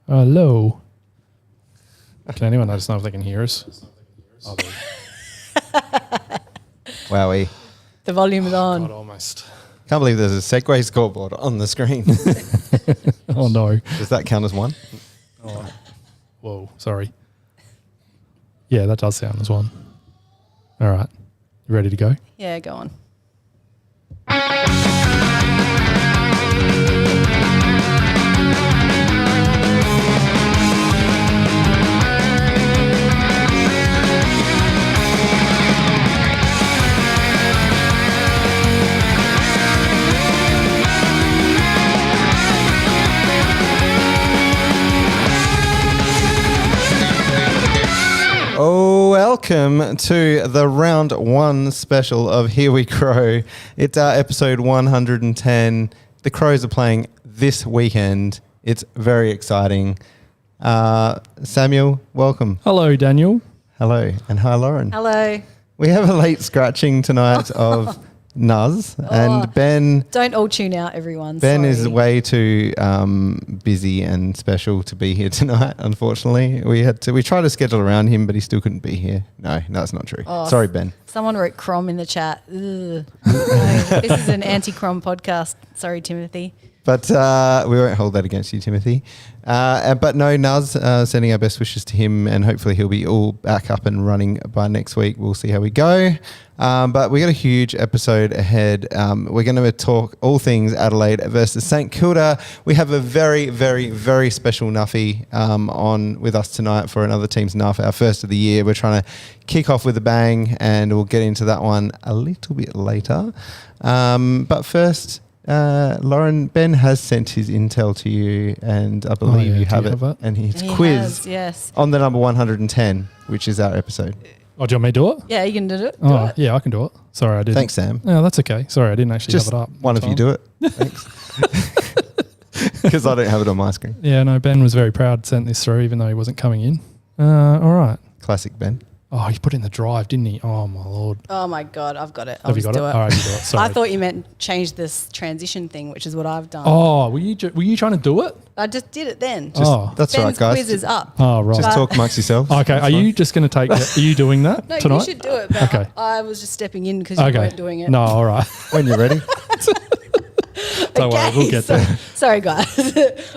Hello. Can anyone let us know if they can hear us? Oh, Wowee. The volume is on. God, almost. Can't believe there's a Segway scoreboard on the screen. Oh, no. Does that count as one? Oh. Whoa, sorry. Yeah, that does sound as one. All right. You ready to go? Yeah, go on. Oh, welcome to the round one special of Here We Crow. It's our episode 110. The Crows are playing this weekend. It's very exciting. Samuel, welcome. Hello, Daniel. Hello. And hi, Lauren. Hello. We have a late scratching tonight of Nuz and Ben. Don't all tune out, everyone. Ben Sorry. is way too busy and special to be here tonight, unfortunately. We tried to schedule around him, but he still couldn't be here. No, that's not true. Oh, sorry, Ben. Someone wrote Crom in the chat. Ugh. No, this is an anti-Crom podcast. Sorry, Timothy. But we won't hold that against you, Timothy. But no, Nuz, sending our best wishes to him, and hopefully he'll be all back up and running by next week. We'll see how we go. But we got a huge episode ahead. We're going to talk all things Adelaide versus St Kilda. We have a very, very, very special Nuffy on with us tonight for another team's Nuff, our first of the year. We're trying to kick off with a bang, and we'll get into that one a little bit later. But first... Lauren, Ben has sent his intel to you, and I believe you have it. And his quiz yes. on the number 110, which is our episode. Oh, do you want me to do it? Yeah, you can do it. Yeah, I can do it. Sorry, I didn't. Thanks, Sam. No, that's okay. Sorry, I didn't actually Just have it up. one of you do it. Thanks. Because I don't have it on my screen. Yeah, no, Ben was very proud, sent this through, even though he wasn't coming in. All right. Classic Ben. Oh, he put it in the drive, didn't he? Oh, my Lord. Oh, my God. I've got it. Have you got it? All right, you do it. Sorry. I thought you meant change this transition thing, which is what I've done. Oh, were you trying to do it? I just did it then. That's Ben's right, guys. quiz is up. Oh, right. Just talk amongst yourselves. Okay, are you just going to take it? Are you doing that No, tonight? you should do it, but Okay. I was just stepping in because you weren't doing it. No, all right. When you're ready. Don't worry, we'll get there. Sorry, guys.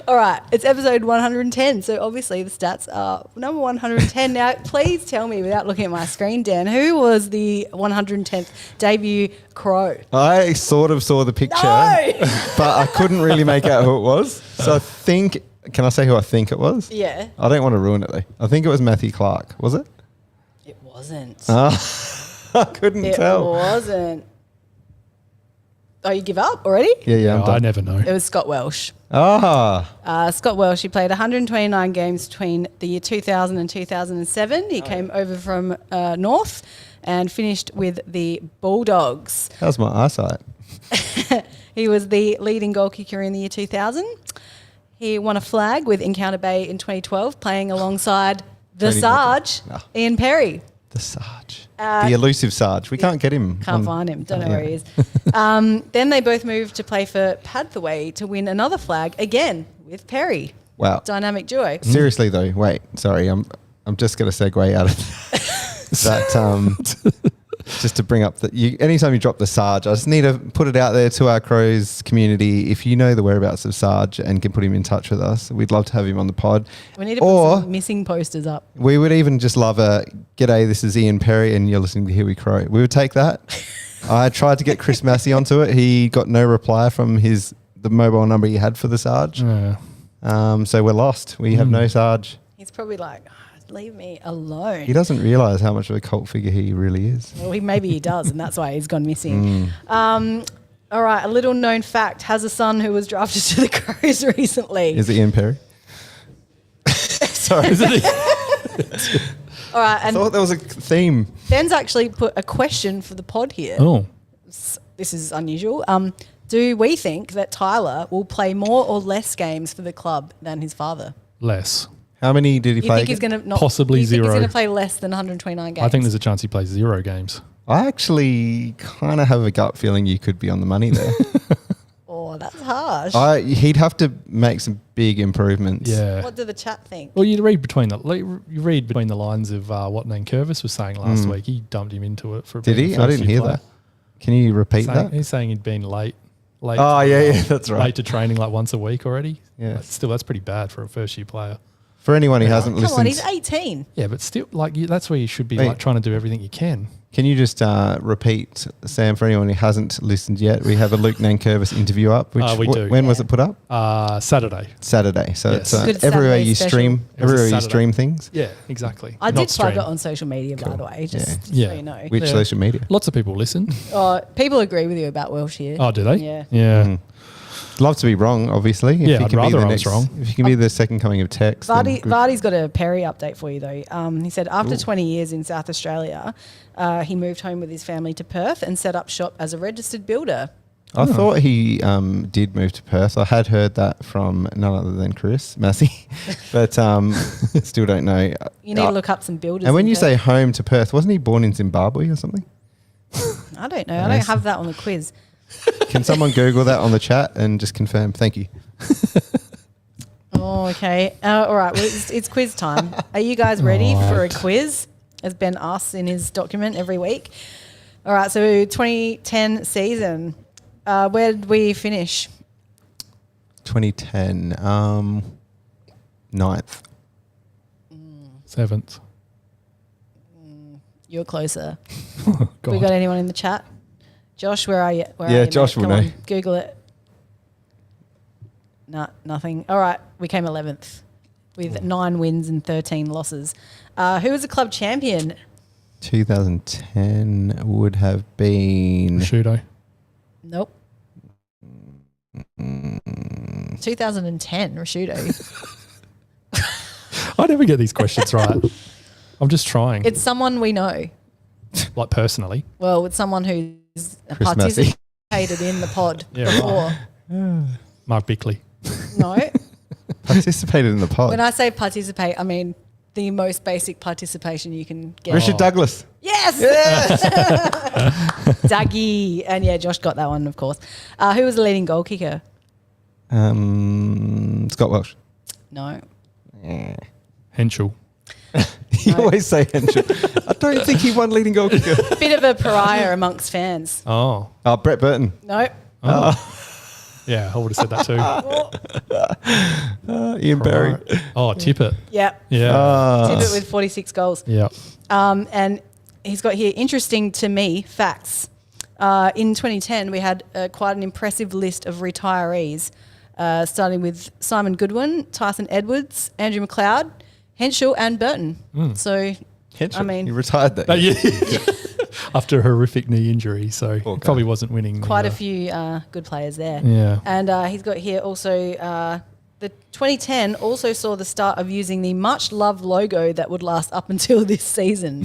All right, it's episode 110. So obviously the stats are number 110. Now, please tell me, without looking at my screen, Dan, who was the 110th debut Crow? I sort of saw the picture, but I couldn't really make out who it was. So I think, can I say who I think it was? Yeah. I don't want to ruin it though. I think it was Matthew Clark. Was it? It wasn't. I couldn't tell. It wasn't. Oh, you give up already? Yeah, I'm No, done. I never know. It was Scott Welsh. Scott Welsh, he played 129 games between the year 2000 and 2007. He came over from North and finished with the Bulldogs. How's my eyesight? He was the leading goal kicker in the year 2000. He won a flag with Encounter Bay in 2012, playing alongside the Sarge, Ian Perry. The Sarge. The elusive Sarge. We can't get him. Can't find him. Don't know where he is. Then they both moved to play for Padthaway to win another flag, again with Perry. Wow. Dynamic duo. Seriously though, wait, sorry, I'm just going to segue out of that. Just to bring up that anytime you drop the Sarge, I just need to put it out there to our Crows community. If you know the whereabouts of Sarge and can put him in touch with us, we'd love to have him on the pod. We need to put some missing posters up. We would even just love a g'day, this is Ian Perry and you're listening to Here We Crow. We would take that. I tried to get Chris Massey onto it. He got no reply from the mobile number he had for the Sarge. Yeah. So we're lost. We have no Sarge. He's probably like, leave me alone. He doesn't realise how much of a cult figure he really is. Well, maybe he does, and that's why he's gone missing. All right, a little known fact, has a son who was drafted to the Crows recently. Is it Ian Perry? Sorry. Is it? All right, I and thought there was a theme. Ben's actually put a question for the pod here. Oh. This is unusual. Do we think that Tyler will play more or less games for the club than his father? Less. How many did he You play? think he's going to Possibly zero. He's going to play less than 129 games? I think there's a chance he plays 0 games. I actually kind of have a gut feeling you could be on the money there. Oh, that's harsh. He'd have to make some big improvements. Yeah. What do the chat think? Well, you read between the lines of what Nankervis was saying last week. He dumped him into it for. Did being he? a I didn't first-year hear player. that. Can you repeat that? He's saying he'd been late. Oh, yeah, that's right. Late to training like once a week already. Yeah. But still, that's pretty bad for a first-year player. For anyone who hasn't Come listened, on, he's 18. Yeah, but still, like that's where you should be Wait. like trying to do everything you can. can you just repeat, Sam, for anyone who hasn't listened yet? We have a Luke Nankervis interview up. Which We do. When was it put up? Saturday. Saturday. So Yes. it's Good everywhere Saturday you special. stream. It was a Everywhere you Saturday. stream things. Yeah, exactly. I Not did plug it stream. on social media, by the way, just Yeah. so you know. Which Yeah. social media? Lots of people listen. People agree with you about Welsh here. Oh, do they? Yeah. Yeah. Mm. Love to be wrong, obviously. Yeah, you I'd can be rather the I was next, wrong. If you can be the second coming of text. then good. Vardy's got a Perry update for you, though. He said after 20 years in South Australia, he moved home with his family to Perth and set up shop as a registered builder. I thought he did move to Perth. I had heard that from none other than Chris Massey, but still don't know. You need to look up some builders. And when in you Perth. say home to Perth, wasn't he born in Zimbabwe or something? I don't know. I don't have that on the quiz. Can someone Google that on the chat and just confirm? Thank you. Oh, okay. All right. Well, it's quiz time. Are you guys ready for a Right. quiz? As Ben asks in his document every week. All right. So 2010 season. Where did we finish? 2010, 9th. 7th. You're closer. God. We got anyone in the chat? Josh, where are you? Where Yeah, are you, Josh mate? will Come know. on, Google it. Nah, nothing. All right, we came 11th with 9 wins and 13 losses. Who was the club champion? 2010 would have been. Prosciutto. Nope. 2010, Rashudo. I never get these questions right. I'm just trying. It's someone we know. Like personally. Well, it's someone who's Chris Massey. participated in the pod Yeah, before. Mark Bickley. No. Participated in the pod. When I say participate, I mean the most basic participation you can get. Richard Douglas. Yes! Daggy. And yeah, Josh got that one, of course. Who was the leading goal kicker? Scott Welsh. No. Henschel. You always say Henschel. I don't think he won leading goal kicker. Bit of a pariah amongst fans. Oh. Oh, Brett Burton. No. Yeah, I would have said that too. Ian Barry. Oh, Tippett. Yeah. Yeah. Tippett with 46 goals. Yeah. And he's got here, interesting to me, facts. In 2010, we had quite an impressive list of retirees, starting with Simon Goodwin, Tyson Edwards, Andrew McLeod, Henschel and Burton. So, Henschel. I mean, he retired that year. Yeah. After a horrific knee injury, so Poor guy. probably wasn't winning. quite a few good players there. Yeah. And he's got here also the 2010 also saw the start of using the much loved logo that would last up until this season.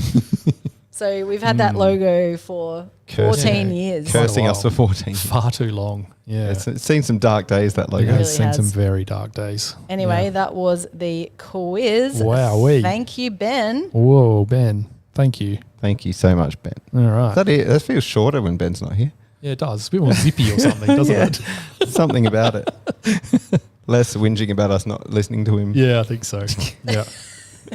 So we've had that logo for 14 years. Cursing Quite a us for 14. Far too long. Yeah. It's seen some dark days, that It logo. really has seen some has. very dark days. Anyway, Yeah. that was the quiz. Wowee. Thank you, Ben. Whoa, Ben. Thank you. Thank you so much, Ben. All right. That feels shorter when Ben's not here. Yeah, it does. It's a bit more zippy or something, doesn't it? Something about it. Less whinging about us not listening to him. Yeah, I think so. Yeah.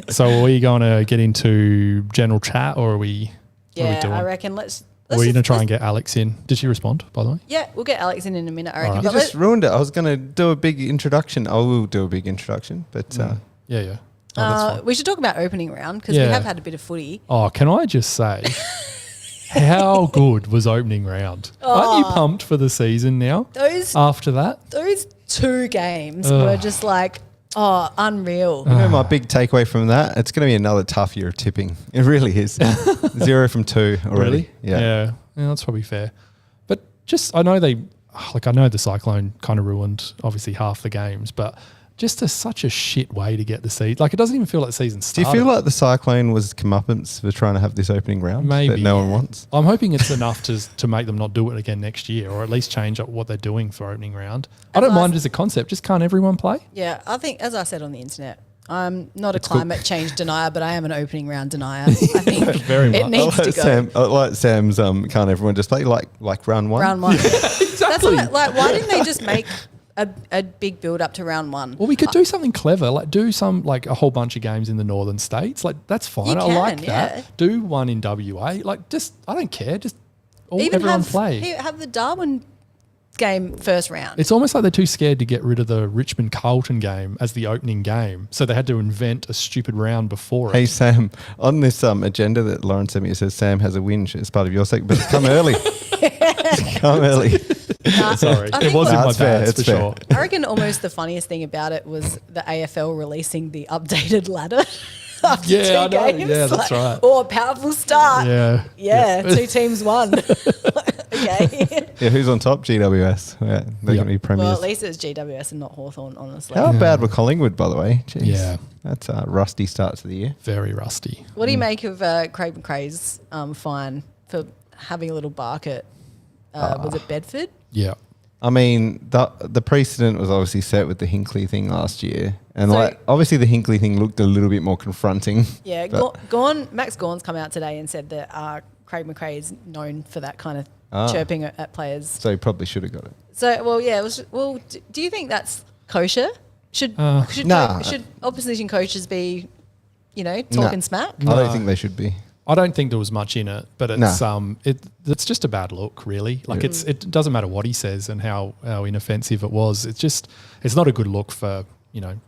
So are we going to get into general chat or are we what are we Yeah, doing? I reckon let's Or are you just- going to try and get Alex in? Did she respond, by the way? Yeah, we'll get Alex in a minute, I reckon. Alright. You But just ruined it. I was going to do a big introduction. I will do a big introduction, but Yeah. Oh, that's fine. we should talk about opening round because we Yeah. have had a bit of footy. Oh, can I just say, how good was opening round? Aren't you pumped for the season now? Those After that? those 2 games were just like, unreal. you know my big takeaway from that? It's going to be another tough year of tipping. It really is. 0 from 2 already. Yeah. Yeah, that's probably fair. But just, I know I know the Cyclone kind of ruined obviously half the games, but just such a shit way to get the season. Like, it doesn't even feel like the season Do started. you feel like the Cyclone was comeuppance for trying to have this opening round Maybe, that no one yeah. wants? I'm hoping it's enough to make them not do it again next year, or at least change up what they're doing for opening round. I don't mind as a concept. Just can't everyone play? Yeah, I think, as I said on the internet, I'm not a cool. climate change denier, but I am an opening round denier. I think Very it much. needs to go. I like Sam's can't everyone just play like round 1? Round 1. That's what, like, why didn't they just make a big build up to round one. Well, we could do something clever, like do a whole bunch of games in the northern states. Like that's fine. You I can, like that. yeah. Do one in WA. Like just, I don't care. Just Even everyone play. Have the Darwin game first round. It's almost like they're too scared to get rid of the Richmond Carlton game as the opening game, so they had to invent a stupid round before it. Hey Sam, on this agenda that Lauren sent me, it says Sam has a whinge as part of your segment, but come early. Come early. Sorry, I it think was in my That's fair, bags it's for fair. sure. I reckon almost the funniest thing about it was the AFL releasing the updated ladder. After Yeah, two I know. games. Yeah, that's right. Oh, a powerful start. Yeah. 2 teams won. Okay. Yeah, who's on top? GWS. Yeah, they're going to be premiers. Well, at least it's GWS and not Hawthorn, honestly. How bad were Collingwood, by the way? Jeez. Yeah. That's a rusty start to the year. Very rusty. What do you make of Craig McRae's fine for having a little bark at, was it Bedford? Yeah. I mean, the precedent was obviously set with the Hinkley thing last year. And So- obviously the Hinkley thing looked a little bit more confronting. Yeah, but- Max Gawn's come out today and said that Craig McRae is known for that kind of chirping at players. So he probably should have got it. So, well, yeah. Do you think that's kosher? Should Nah. should opposition coaches be, talking smack? I don't think they should be. I don't think there was much in it, but it's just a bad look, really. Like it doesn't matter what he says and how inoffensive it was. It's not a good look for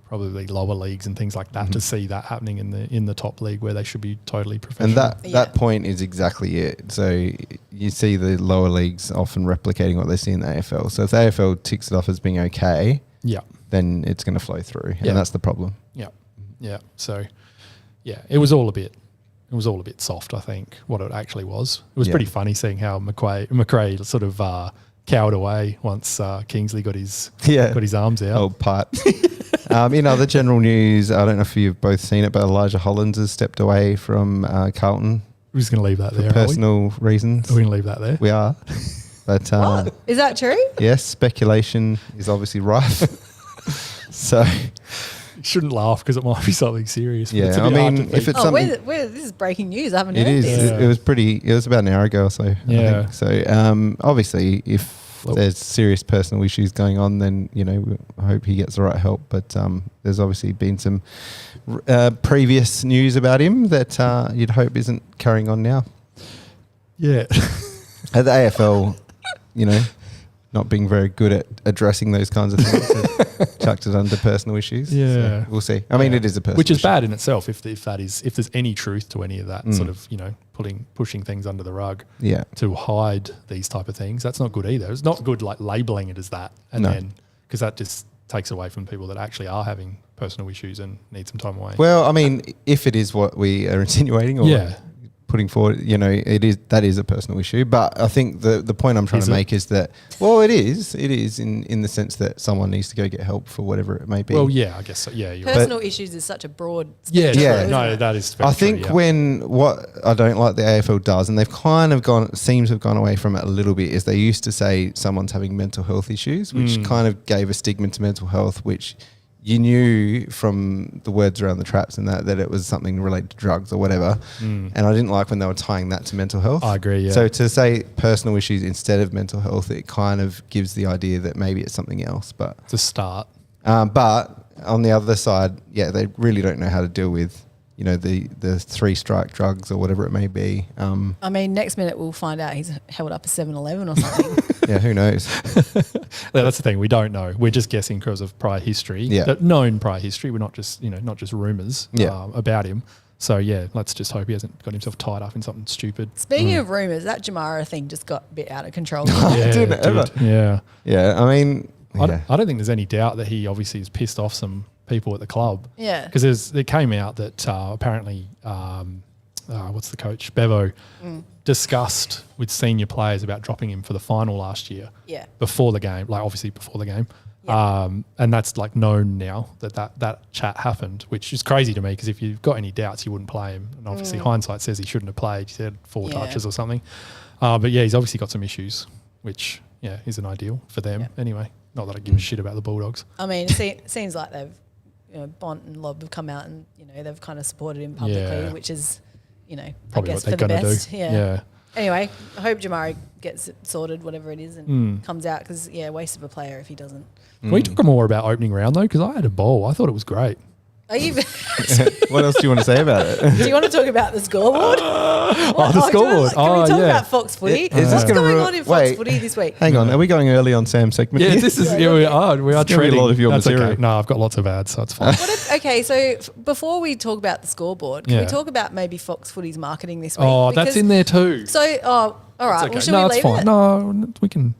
probably lower leagues and things like that to see that happening in the top league where they should be totally professional. And that point is exactly it. So you see the lower leagues often replicating what they see in the AFL. So if the AFL ticks it off as being okay, then it's going to flow through, and that's the problem. Yeah. So it was all a bit soft, I think, what it actually was. It was pretty funny seeing how McRae sort of cowered away once Kingsley got his arms out. Old pipe. In other general news, I don't know if you've both seen it, but Elijah Hollands has stepped away from Carlton We're just going to leave that for there, personal reasons. Are we going to leave that there? We are. But What? Is that true? yes, speculation is obviously rife. So You shouldn't laugh because it might be something serious. But it's a yeah, I bit hard mean, to if beat. it's something, This is breaking news. I haven't it heard is. this. Yeah. It was about an hour ago or so. Yeah. I think. So obviously, if Well- there's serious personal issues going on, then I hope he gets the right help. But there's obviously been some previous news about him that you'd hope isn't carrying on now. Yeah. At the AFL, not being very good at addressing those kinds of things, have chucked it under personal issues. Yeah. So we'll see. I mean, it is a personal Which is issue. bad in itself if there's any truth to any of that sort of, pushing things under the rug Yeah. to hide these type of things. That's not good either. It's not good like labeling it as that. And No. then, because that just takes away from people that actually are having personal issues and need some time away. Well, I mean, if it is what we are insinuating or Yeah. putting forward, that is a personal issue. But I think the point I'm trying Is to it? make is that, well, it is in the sense that someone needs to go get help for whatever it may be. Well, yeah, I guess so. Yeah, you're right. Personal issues is such a broad. Yeah, spectrum, Yeah. isn't No, it? that is very I true, think yeah. when what I don't like the AFL does, and they've kind of seems to have gone away from it a little bit, is they used to say someone's having mental health issues, which kind of gave a stigma to mental health, which you knew from the words around the traps and that it was something related to drugs or whatever. And I didn't like when they were tying that to mental health. I agree, yeah. So to say personal issues instead of mental health, it kind of gives the idea that maybe it's something else. But It's a start. but on the other side, they really don't know how to deal with, the 3-strike drugs or whatever it may be. I mean, next minute we'll find out he's held up a 7-Eleven or something. Yeah, who knows? Yeah, that's the thing. We don't know. We're just guessing because of prior history. Yeah. Known prior history. We're not just rumors Yeah. about him. So yeah, let's just hope he hasn't got himself tied up in something stupid. Speaking of rumours, that Jamara thing just got a bit out of control. Yeah, didn't it ever? Yeah. Yeah, I mean, I don't think there's any doubt that he obviously has pissed off some people at the club. Yeah. Because it came out that apparently, what's the coach? Bevo discussed with senior players about dropping him for the final last year. Yeah. Before the game, obviously before the game. Yeah. And that's known now that chat happened, which is crazy to me because if you've got any doubts, you wouldn't play him. And obviously hindsight says he shouldn't have played. He said 4 Yeah. touches or something. But yeah, he's obviously got some issues, which isn't ideal for them Yeah. anyway. Not that I give a shit about the Bulldogs. I mean, it seems like they've, Bont and Lobb have come out and, they've kind of supported him publicly, Yeah. which is, I Probably guess what for they're the going to best. do. Yeah. Anyway, I hope Jamari gets it sorted, whatever it is, and comes out because, waste of a player if he doesn't. Can we talk more about opening round, though? Because I had a ball. I thought it was great. Are you? What else do you want to say about it? Do you want to talk about the scoreboard? The scoreboard. Can we talk about Fox Footy? Is this What's gonna going on in Fox Footy this week? Hang on, are we going early on Sam's segment? Yeah, here? this is we are gonna be treading a lot of your That's material. Okay. No, I've got lots of ads, so it's fine. Okay, so before we talk about the scoreboard, can we talk about maybe Fox Footy's marketing this week? Oh, that's in there too. So, all right. Okay. Well, should no, we it's leave fine. it? No, we can.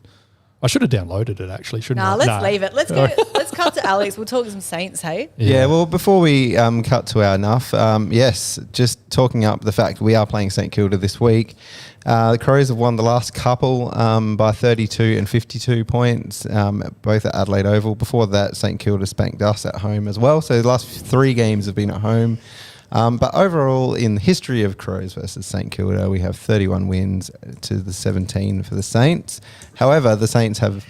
I should have downloaded it actually, shouldn't I? Let's leave it. Let's go. Let's cut to Alex. We'll talk some Saints, hey? Yeah, well, before we cut to our enough, yes, just talking up the fact we are playing St Kilda this week. The Crows have won the last couple by 32 and 52 points, both at Adelaide Oval. Before that, St Kilda spanked us at home as well. So the last 3 games have been at home. But overall, in the history of Crows versus St Kilda, we have 31 wins to the 17 for the Saints. However, the Saints have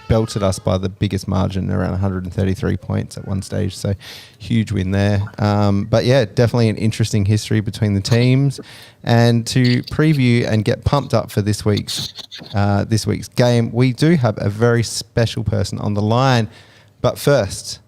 belted us by the biggest margin, around 133 points at one stage. So huge win there. But yeah, definitely an interesting history between the teams. And to preview and get pumped up for this week's game, we do have a very special person on the line. But first,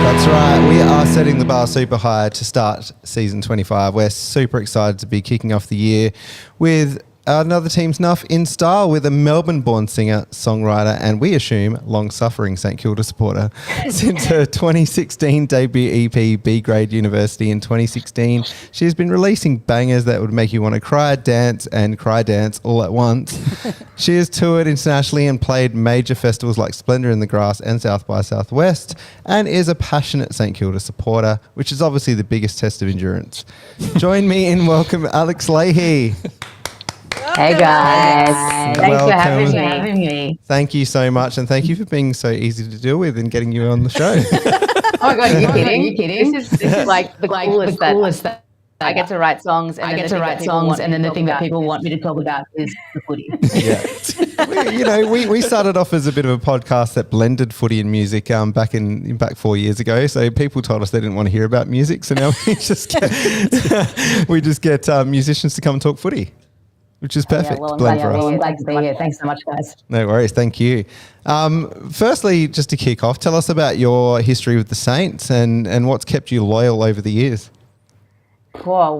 That's right. We are setting the bar super high to start season 25. We're super excited to be kicking off the year with another team's Nuff in style with a Melbourne-born singer, songwriter, and we assume long-suffering St Kilda supporter. Since her 2016 debut EP, B Grade University in 2016, she has been releasing bangers that would make you want to cry, dance all at once. She has toured internationally and played major festivals like Splendour in the Grass and South by Southwest, and is a passionate St Kilda supporter, which is obviously the biggest test of endurance. Join me in welcome Alex Lahey. Hey guys, thanks for having me. Thank you so much, and thank you for being so easy to deal with and getting you on the show. Oh my god, are you kidding? This is like the coolest that I get to write songs, and then the thing that people want me to talk about is the footy. Yeah, we started off as a bit of a podcast that blended footy and music back 4 years ago. So people told us they didn't want to hear about music, so now we just get musicians to come and talk footy. Which is perfect. I'm glad to be here. Thanks so much, guys. No worries. Thank you. Firstly, just to kick off, tell us about your history with the Saints and what's kept you loyal over the years. Cool.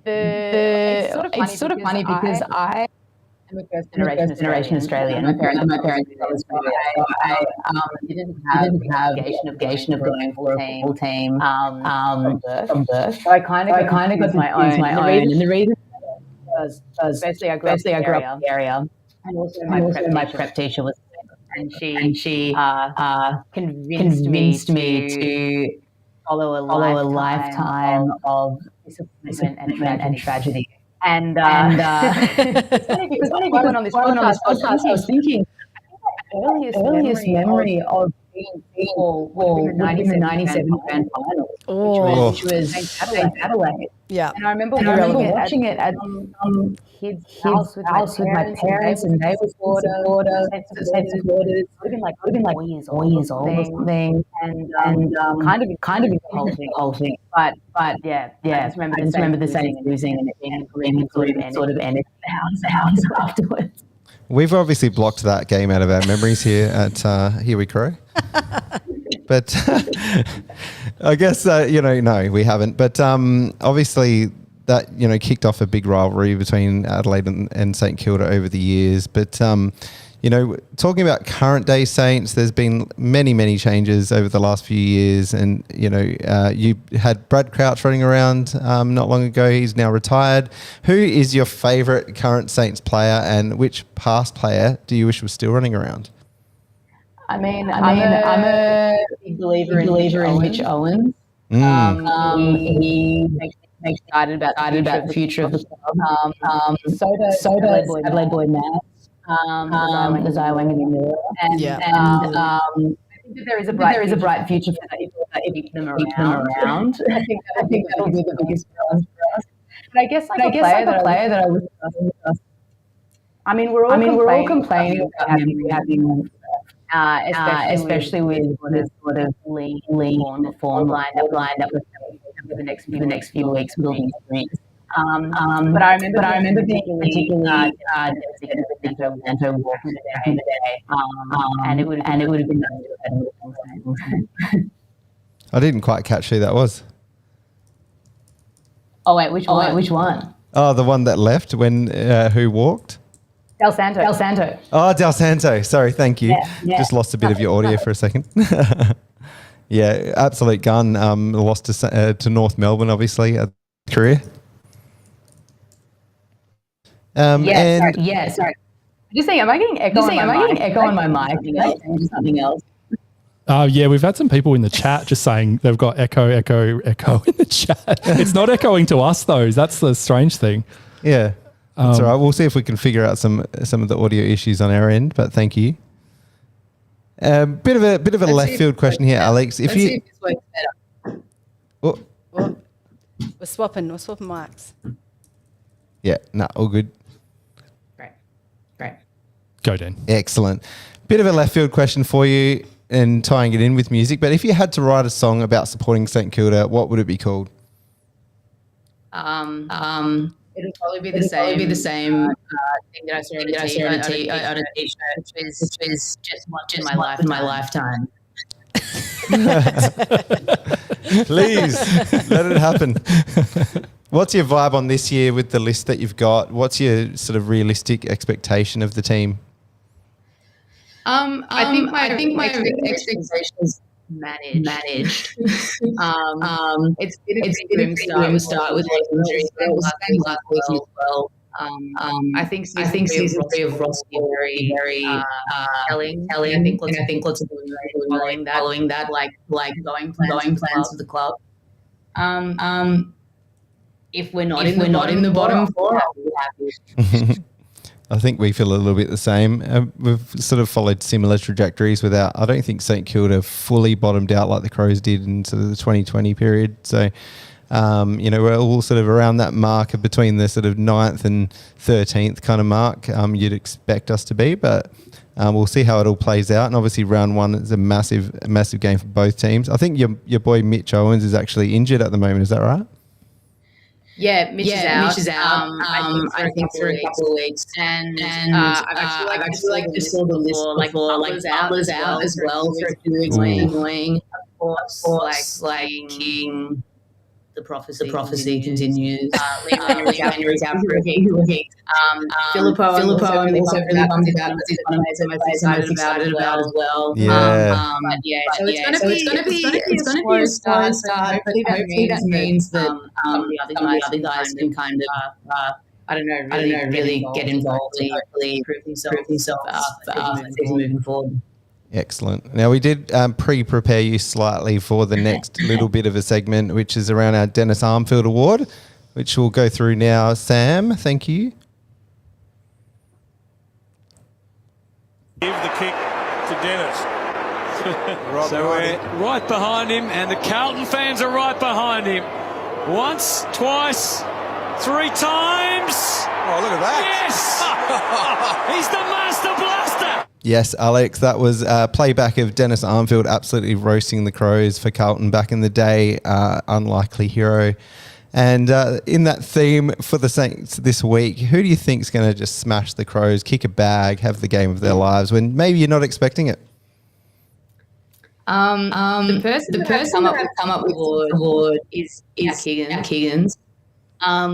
It's sort of funny because I am a first generation Australian. My parents are Australian. So I didn't have the obligation of going for a full team from birth. So I kind of got my own. And the reason was firstly I grew up in the area, and also my prep teacher was, and she convinced me to follow a lifetime of disappointment and tragedy. And it's funny because when on this podcast, I was thinking my earliest memory of being in the 97 grand final, which was Saint Adelaide. Yeah. And I remember watching it at some kid's house with my parents, and they were supporters. Would have been like 4 years old or something, and kind of the whole thing. But yeah. I just remember the Saints losing and it being sort of ended the house afterwards. We've obviously blocked that game out of our memories here at Here We Crow. But I guess, no, we haven't. But obviously that, kicked off a big rivalry between Adelaide and St Kilda over the years. But, talking about current day Saints, there's been many, many changes over the last few years. And, you had Brad Crouch running around not long ago. He's now retired. Who is your favourite current Saints player, and which past player do you wish was still running around? I'm a big believer in Mitch Owens. He makes me excited about the future of the club. So does Adelaide Boyd Matt. The Zywang and Miller. And I think that there is a bright future for that if you keep them around. I think that'll be the biggest challenge for us. But I guess a player that I was I mean, we're all complaining about having especially with sort of lean form lined up for the next few weeks with all these drinks. But I remember being particularly Atlanta walking the day, and it would have been nice to have had. I didn't quite catch who that was. Oh wait, which one? Oh, the one that left when who walked? Del Santo. Oh, Del Santo. Sorry, thank you. Yeah. Just lost a bit of your audio for a second. Yeah, absolute gun. Lost to North Melbourne, obviously, at career. Sorry. Just saying, am I getting echo on my mic? Is something else? Yeah, we've had some people in the chat just saying they've got echo in the chat. It's not echoing to us though. That's the strange thing. Yeah, that's all right. We'll see if we can figure out some of the audio issues on our end. But thank you. Bit of a left field question here, Alex. Let's see if this works better. Oh. Well, we're swapping mics. Yeah, all good. Great. Go, Dan. Excellent. Bit of a left field question for you and tying it in with music. But if you had to write a song about supporting St Kilda, what would it be called? It'll probably be the same thing that I saw on a t-shirt, which is just much in my lifetime. Please let it happen. What's your vibe on this year with the list that you've got? What's your sort of realistic expectation of the team? I think my expectations managed. It's been a grim start with injuries last week as well. I think season 3 of Ross was very telling. I think lots of people following that, like going plans for the club. If we're not in the bottom four, I'll be happy. I think we feel a little bit the same. We've sort of followed similar trajectories I don't think St Kilda fully bottomed out like the Crows did in sort of the 2020 period. So, we're all sort of around that mark between the sort of 9th and 13th kind of mark you'd expect us to be. But we'll see how it all plays out. And obviously round 1 is a massive game for both teams. I think your boy Mitch Owens is actually injured at the moment. Is that right? Yeah, Mitch is out. I think for a couple of weeks, and I've actually just saw the list before, like Butler's out as well for a few weeks. Annoying, of course, like King. The prophecy continues. Henry's out for a week. Filippo, I'm also really bummed about because he's one of my most excited about as well. Yeah. So it's gonna be a slow start. Hopefully that means that the other guys can kind of I don't know, really get involved and hopefully prove himself moving forward. Excellent. Now, we did pre-prepare you slightly for the next little bit of a segment, which is around our Dennis Armfield Award, which we'll go through now. Sam, thank you. Give the kick to Dennis. So we're right behind him, and the Carlton fans are right behind him. Once, twice, 3 times. Oh, look at that. Yes! He's the master blaster. Yes, Alex, that was playback of Dennis Armfield absolutely roasting the Crows for Carlton back in the day. Unlikely hero. And in that theme for the Saints this week, who do you think is going to just smash the Crows, kick a bag, have the game of their lives when maybe you're not expecting it? The person that come up with the award is Keegan's. I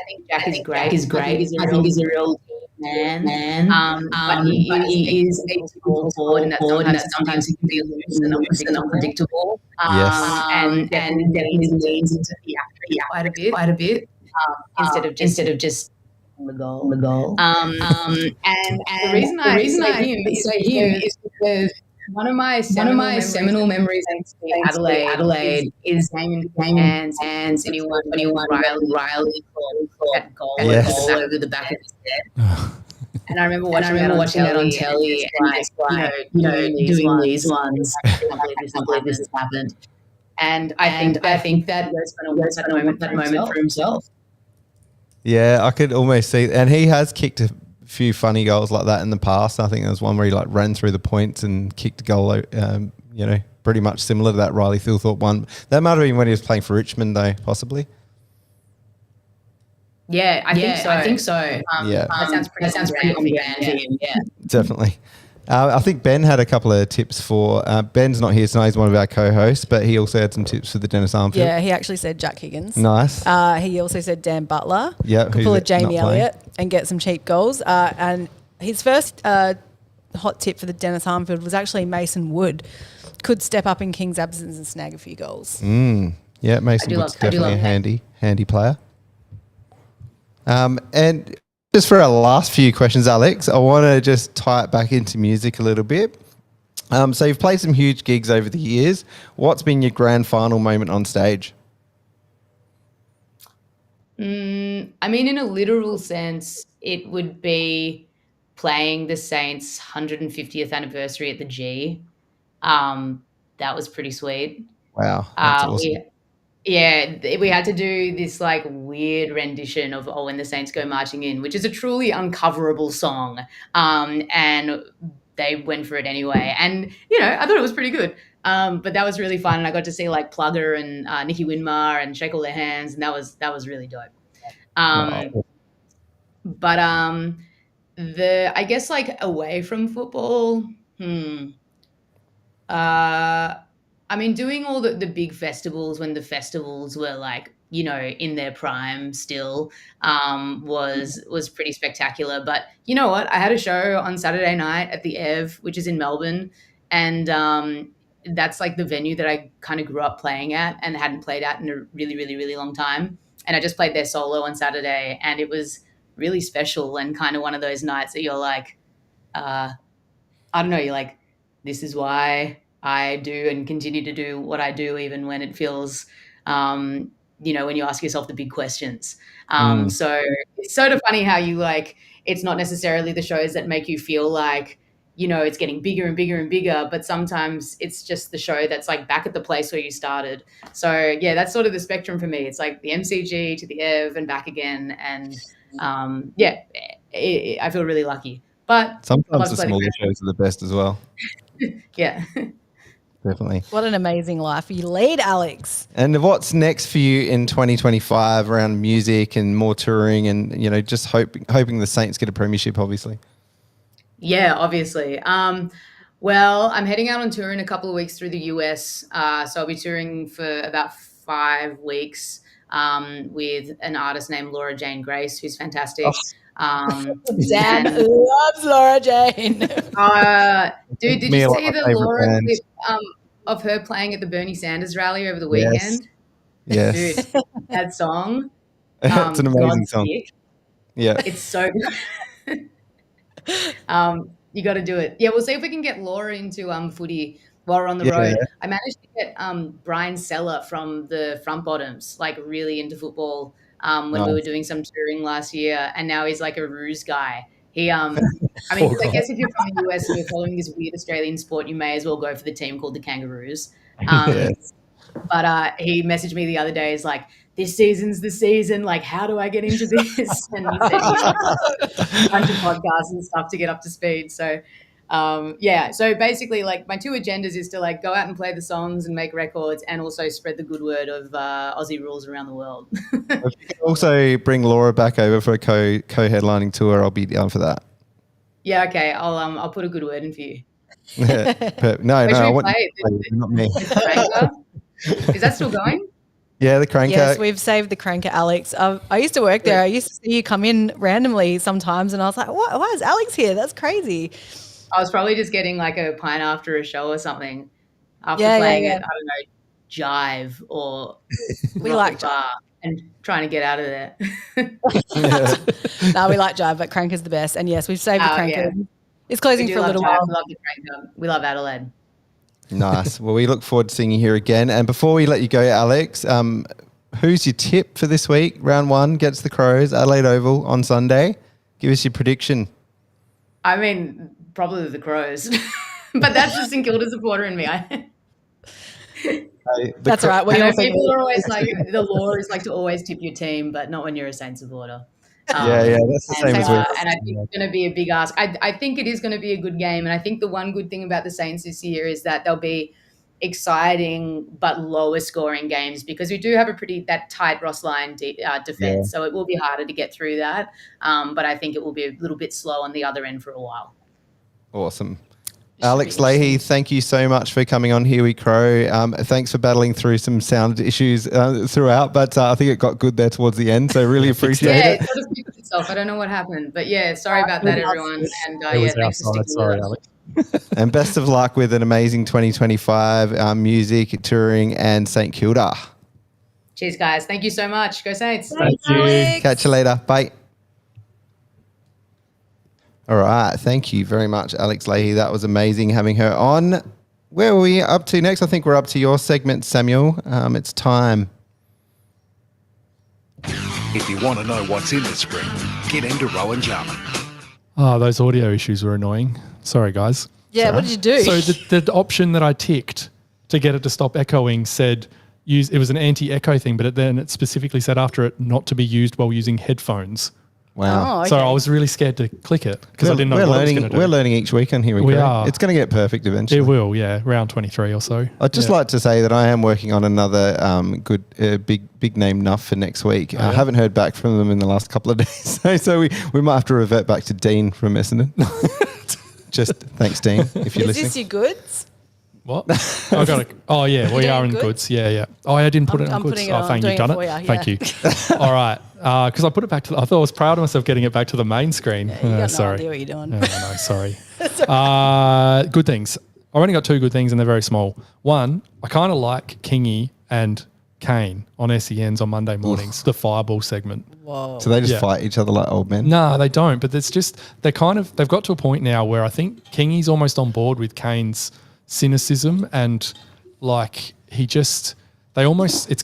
think Jack is great. I think he's a real man. But he is a small forward, and that sometimes he can be loose and unpredictable. Yes. And definitely leans into the actor quite a bit. Instead of just the goal. And the reason I say him is because one of my seminal memories in Adelaide is game in hands, anyone Riley caught that goal over the back of his head. And I remember watching that on telly and doing these ones. I can't believe this has happened. And I think that Red's going to work that moment for himself. Yeah, I could almost see, and he has kicked few funny goals like that in the past. I think there was one where he like ran through the points and kicked a goal, pretty much similar to that Riley Thilthorpe one. That might have been when he was playing for Richmond though, possibly. Yeah, I think so. That sounds pretty on brand for him. Yeah, definitely. I think Ben had a couple of tips for. Ben's not here tonight; he's one of our co-hosts, but he also had some tips for the Dennis Armfield. Yeah, he actually said Jack Higgins. Nice. He also said Dan Butler. Yeah, could pull a Jamie Elliott and get some cheap goals. And his first hot tip for the Dennis Armfield was actually Mason Wood. Could step up in King's absence and snag a few goals. Yeah, Mason Wood's definitely a handy player. And just for our last few questions, Alex, I want to just tie it back into music a little bit. So you've played some huge gigs over the years. What's been your grand final moment on stage? I mean, in a literal sense, it would be playing the Saints' 150th anniversary at the G. That was pretty sweet. Wow, that's awesome. We had to do this like weird rendition of "Oh, When the Saints Go Marching In," which is a truly uncoverable song. And they went for it anyway. And, I thought it was pretty good. But that was really fun. And I got to see like Plugger and Nicky Winmar and shake all their hands. And that was really dope. But I guess like away from football, I mean, doing all the big festivals when the festivals were like, in their prime still, was pretty spectacular. But you know what? I had a show on Saturday night at the Ev, which is in Melbourne. And that's like the venue that I kind of grew up playing at and hadn't played at in a really, really, really long time. And I just played their solo on Saturday, and it was really special and kind of one of those nights that you're like, I don't know, you're like, this is why I do and continue to do what I do, even when it feels, when you ask yourself the big questions. So it's sort of funny how you like, it's not necessarily the shows that make you feel like, it's getting bigger and bigger and bigger, but sometimes it's just the show that's like back at the place where you started. So yeah, that's sort of the spectrum for me. It's like the MCG to the Ev and back again. And I feel really lucky. But sometimes the smaller shows are the best as well. Yeah. Definitely. What an amazing life you lead, Alex. And what's next for you in 2025 around music and more touring and, just hoping the Saints get a premiership, obviously? Yeah, obviously. Well, I'm heading out on tour in a couple of weeks through the US. So I'll be touring for about 5 weeks with an artist named Laura Jane Grace, who's fantastic. Dan loves Laura Jane. Dude, did you see the Laura clip of her playing at the Bernie Sanders rally over the weekend? Yes. Dude, that song. It's an amazing song. Sick. Yeah. It's so good. You got to do it. Yeah, we'll see if we can get Laura into footy while we're on the road. I managed to get Brian Seller from the Front Bottoms, like really into football when we were doing some touring last year, and now he's like a ruse guy. He, I mean, I guess if you're from the US and you're following this weird Australian sport, you may as well go for the team called the Kangaroos. But he messaged me the other day. He's like, "This season's the season. Like, how do I get into this?" And he said a bunch of podcasts and stuff to get up to speed. So, so basically, like, my 2 agendas is to like go out and play the songs and make records, and also spread the good word of Aussie rules around the world. If you can also bring Laura back over for a co-headlining tour, I'll be down for that. Yeah, okay. I'll put a good word in for you. No, I want not me. Is that still going? Yeah, the Cranker. Yes, we've saved the Cranker, Alex. I used to work there. I used to see you come in randomly sometimes, and I was like, why is Alex here? That's crazy. I was probably just getting like a pint after a show or something. After playing it, I don't know, Jive or we like bar and trying to get out of there. No, we like Jive, but Cranker's the best. And yes, we've saved the Cranker. Yeah. It's closing for a little while. We love the Cranker. We love Adelaide. Nice. Well, we look forward to seeing you here again. And before we let you go, Alex, who's your tip for this week? Round 1 gets the Crows, Adelaide Oval on Sunday. Give us your prediction. I mean, probably the Crows. But that's the St Kilda supporter in me. That's right. People are always like, the law is like to always tip your team, but not when you're a Saints supporter. That's the same as we. And I think it's going to be a big ask. I think it is going to be a good game, and I think the one good thing about the Saints this year is that they'll be exciting but lower scoring games because we do have that tight Ross line defense, so it will be harder to get through that. But I think it will be a little bit slow on the other end for a while. Awesome. Alex Lahey, thank you so much for coming on Here We Crow. Thanks for battling through some sound issues throughout, but I think it got good there towards the end, so really appreciate it. It sort of fixed itself. I don't know what happened, but sorry about that, everyone. And thanks for sticking with us. Alex. And best of luck with an amazing 2025 music, touring, and St Kilda. Cheers, guys. Thank you so much. Go Saints. Thank you. Catch you later. Bye. All right. Thank you very much, Alex Lahey. That was amazing having her on. Where are we up to next? I think we're up to your segment, Samuel. It's time. If you want to know what's in the spring, get into Rowan Jarman. Oh, those audio issues were annoying. Sorry, guys. Yeah, what did you do? So the option that I ticked to get it to stop echoing said it was an anti-echo thing, but then it specifically said after it not to be used while using headphones. Wow. Oh, okay. So I was really scared to click it because I didn't know what I was going to do. We're learning each week on Here We Go. are. It's going to get perfect eventually. It will, yeah, round 23 or so. I'd just like to say that I am working on another good big name nuff for next week. I haven't heard back from them in the last couple of days, so we might have to revert back to Dean from Essendon. Just thanks, Dean, if you're Is listening. this your goods? What? I got it. Oh, yeah, we are in goods. Yeah. Oh, I didn't put it on I'm goods. putting it Oh, on. thank you. I'm Done doing it? it for you, Thank you. All right. Because I put it back I thought I was proud of myself getting it back to the main screen. You got no sorry. idea what you're doing. No, sorry. Good things. I've only got two good things and they're very small. One, I kind of like Kingy and Kane on SENs on Monday mornings, the Fireball segment. Whoa. So they just fight each other like old men? No, they don't. But it's just they've got to a point now where I think Kingy's almost on board with Kane's cynicism and it's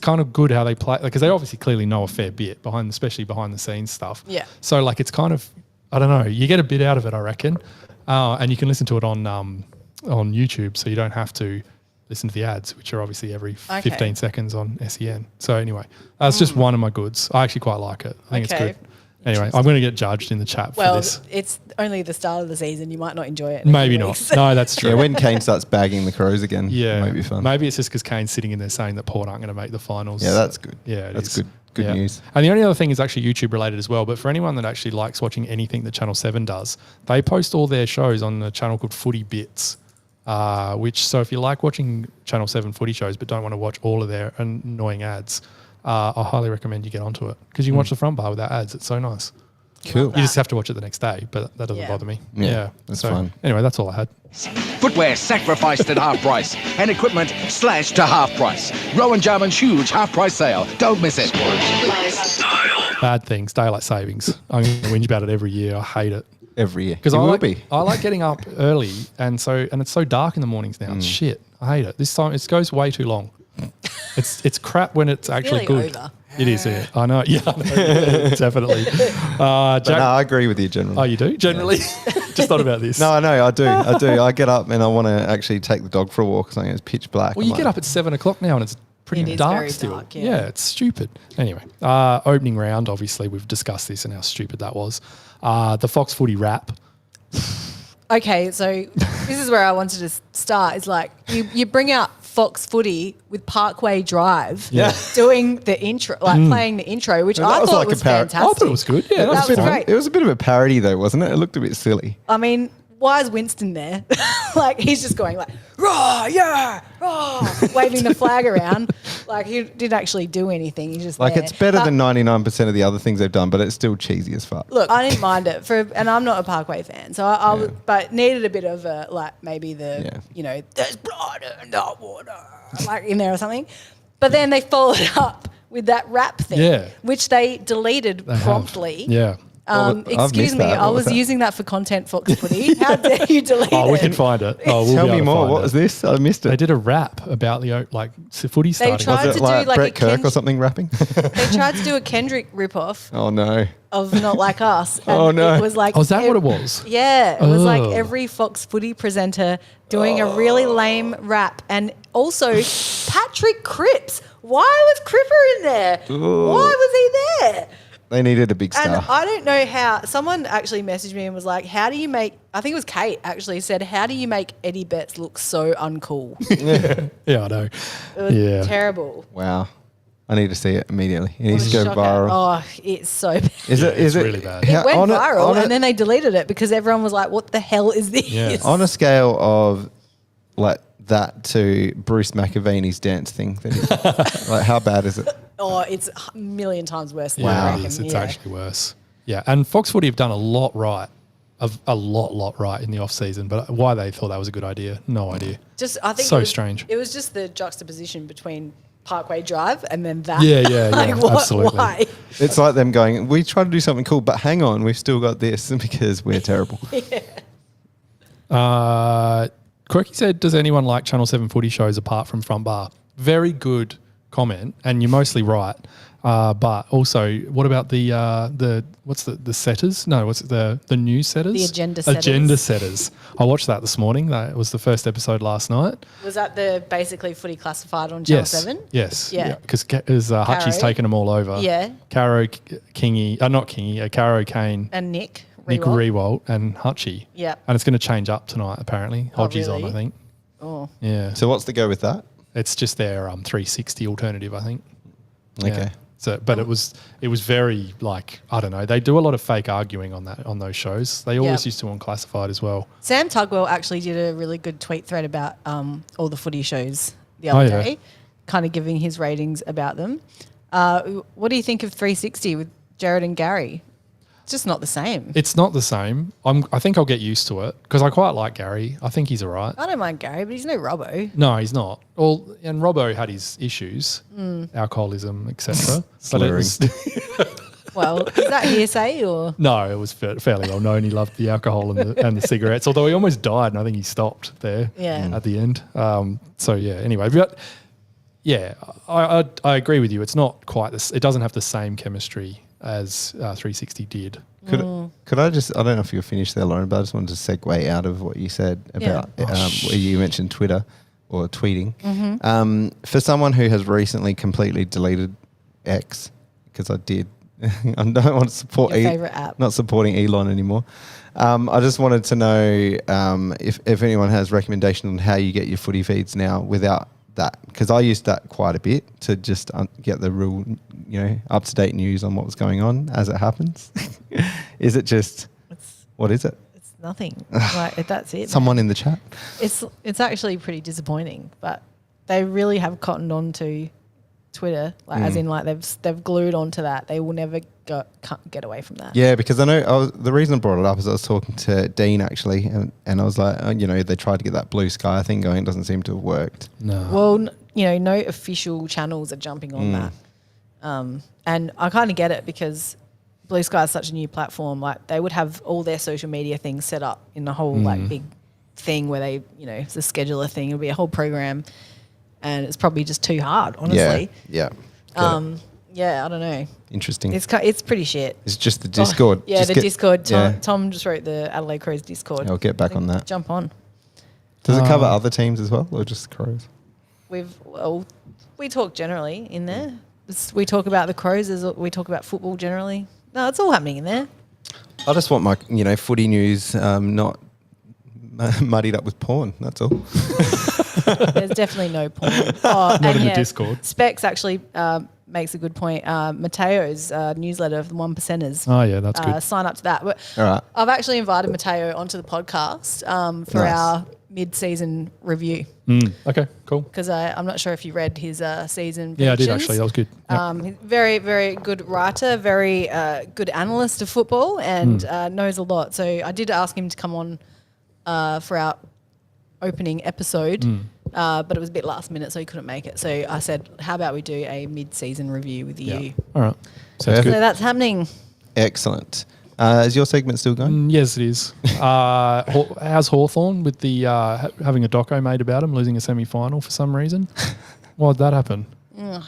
kind of good how they play because they obviously clearly know a fair bit especially behind the scenes stuff. Yeah. So it's kind of I don't know. You get a bit out of it, I reckon, and you can listen to it on YouTube, so you don't have to listen to the ads, which are obviously every 15 seconds on SEN. So anyway, that's just one of my goods. I actually quite like it. I think it's good. Anyway, I'm going to get judged in the chat for this. Well, it's only the start of the season. You might not enjoy it. Maybe not. No, that's true. Yeah, when Kane starts bagging the Crows again, it might be fun. Maybe it's just because Kane's sitting in there saying that Port aren't going to make the finals. Yeah, that's good. Yeah, that's good news. And the only other thing is actually YouTube related as well. But for anyone that actually likes watching anything that Channel 7 does, they post all their shows on a channel called Footy Bits. So if you like watching Channel 7 footy shows but don't want to watch all of their annoying ads, I highly recommend you get onto it because you can watch the front bar without ads. It's so nice. Cool. You just have to watch it the next day, but that doesn't bother me. Yeah, that's fun. Anyway, that's all I had. Footwear sacrificed at half price and equipment slashed to half price. Rowan Jarman's huge half price sale. Don't miss it. Bad things, daylight savings. I'm going to whinge about it every year. I hate it. Every year. Because I like getting up early and it's so dark in the mornings now. It's shit. I hate it. This time it goes way too long. It's crap when it's actually really good. over. It is, yeah. I know. Yeah, I know. Yeah, definitely. Jack, no, I agree with you generally. Oh, you do? Generally? Just not about this. No, I do. I get up and I want to actually take the dog for a walk because I think it's pitch black. Well, you get up at 7 o'clock now and it's pretty dark still. Dark, yeah, it's stupid. Anyway, opening round, obviously, we've discussed this and how stupid that was. The Fox Footy wrap. Okay, so this is where I wanted to start. Is you bring out Fox Footy with Parkway Drive doing the intro, playing the intro, which I thought was fantastic. I thought it was good. Yeah, that was great. It was a bit of a parody though, wasn't it? It looked a bit silly. I mean, why is Winston there? He's just going rah, yeah, rah, waving the flag around. He didn't actually do anything. He's just there. It's better than 99% of the other things they've done, but it's still cheesy as fuck. Look, I didn't mind it and I'm not a Parkway fan, so but needed a bit of maybe there's blood and the water in there or something. But then they followed up with that rap thing, which they deleted promptly. Yeah. Excuse me, I was using that for content, Fox Footy. How dare you delete it? Oh, we can find it. We'll Tell me more. What was this? I missed it. They did a rap about the footy starting. They tried was it to do Brett Kirk or something rapping? They tried to do a Kendrick ripoff. Oh no. Of Not Like Us. And oh no. It was is that what it was? Yeah. It was every Fox Footy presenter doing a really lame rap. And also Patrick Cripps. Why was Cripper in there? Why was he there? They needed a big And star. I don't know how. Someone actually messaged me and was like, "How do you make?" I think it was Kate actually said, "How do you make Eddie Betts look so uncool?" Yeah, I know. It was Yeah. terrible. Wow. I need to see it immediately. It It needs was to go shocker. viral. Oh, it's so bad. Is it? it's Is it really bad. It went on viral, on and then they deleted it because everyone was like, "What the hell is this?" Yeah. on a scale of like that to Bruce McAvaney's dance thing, that is, like how bad is it? Oh, it's a million times worse than Yeah, I it reckon. is. It's Yeah. actually worse. Yeah, and Fox Footy have done a lot right, a lot right in the off season. But why they thought that was a good idea, no idea. Just, I think So it was, strange. It was just the juxtaposition between Parkway Drive and then that. Yeah, like, what, absolutely. Why? It's like them going, we try to do something cool, but hang on, we've still got this because we're terrible. Quirky said, "Does anyone like Channel 7 footy shows apart from Front Bar?" Very good comment, and you're mostly right. But also, what about the what's the setters? No, what's the news setters? The agenda setters. Agenda setters. I watched that this morning. That was the first episode last night. Was that the basically footy classified on Channel Yes. 7? Yes. Yeah. Because Hutchie's Caro. taken them all over. Yeah. Caro Kingy, not Kingy, Caro Kane, And Nick Nick Rewalt. Rewalt, and Hutchie. Yeah. And it's going to change up tonight, apparently. Oh, Hodgie's on, really? I think. Oh. Yeah. So what's the go with that? It's just their 360 alternative, I think. Okay. Yeah. So, but it was very like, I don't know. They do a lot of fake arguing on those shows. They always Yeah. used to on Classified as well. Sam Tugwell actually did a really good tweet thread about all the footy shows the other yeah. day, kind of giving his ratings about them. What do you think of 360 with Jared and Gary? It's just not the same. It's not the same. I think I'll get used to it because I quite like Gary. I think he's all right. I don't mind Gary, but he's no Robbo. No, he's not. Well, and Robbo had his issues, alcoholism, etc. But it was Well, is that hearsay or? no, it was fairly well known. He loved the alcohol and the cigarettes. Although he almost died, and I think he stopped there at the end. So yeah. Anyway, but yeah, I agree with you. It's not quite this. It doesn't have the same chemistry as 360 did. Could I just, I don't know if you're finished there, Lauren, but I just wanted to segue out of what you said about where you mentioned Twitter or tweeting. For someone who has recently completely deleted X, because I did, I don't want to support Your favourite app. not supporting Elon anymore. I just wanted to know if anyone has recommendation on how you get your footy feeds now without that, because I used that quite a bit to just get the real, up-to-date news on what's going on as it happens. Is it just, what is it? It's nothing. Like, that's it. Someone in the chat? It's actually pretty disappointing, but they really have cottoned on to Twitter, like as in like they've glued onto that. They will never can't get away from that. Yeah, because I know the reason I brought it up is I was talking to Dean actually, and I was like, they tried to get that blue sky thing going. It doesn't seem to have worked. No. Well, no official channels are jumping on that. And I kind of get it because Blue Sky is such a new platform. Like they would have all their social media things set up in the whole like big thing where they, it's a scheduler thing. It'll be a whole program, and it's probably just too hard, honestly. Yeah. Yeah, I don't know. Interesting. It's pretty shit. It's just the Discord. Yeah, Just the Discord. yeah. Tom just wrote the Adelaide Crows Discord. I'll get back on that. Jump on. Does it cover other teams as well, or just Crows? We talk generally in there. We talk about the Crows as we talk about football generally. No, it's all happening in there. I just want my footy news not muddied up with porn. That's all. There's definitely no point. Oh, Not in the Discord. Specs actually makes a good point. Mateo's newsletter, the One Percenters. Oh yeah, that's good. Sign up to that. But All right. I've actually invited Mateo onto the podcast for Nice. our mid-season review Okay, cool. because I'm not sure if you read his season. Yeah, I did predictions. actually. That was good. Yep. He's very, very good writer, very good analyst of football, and knows a lot. So I did ask him to come on for our opening episode, but it was a bit last minute, so he couldn't make it. So I said, how about we do a mid-season review with you? All right. Sounds Perfect. So good. that's happening. Excellent. Is your segment still going? Yes, it is. How's Hawthorn with the having a doco made about him losing a semi-final for some reason? Why'd that happen? I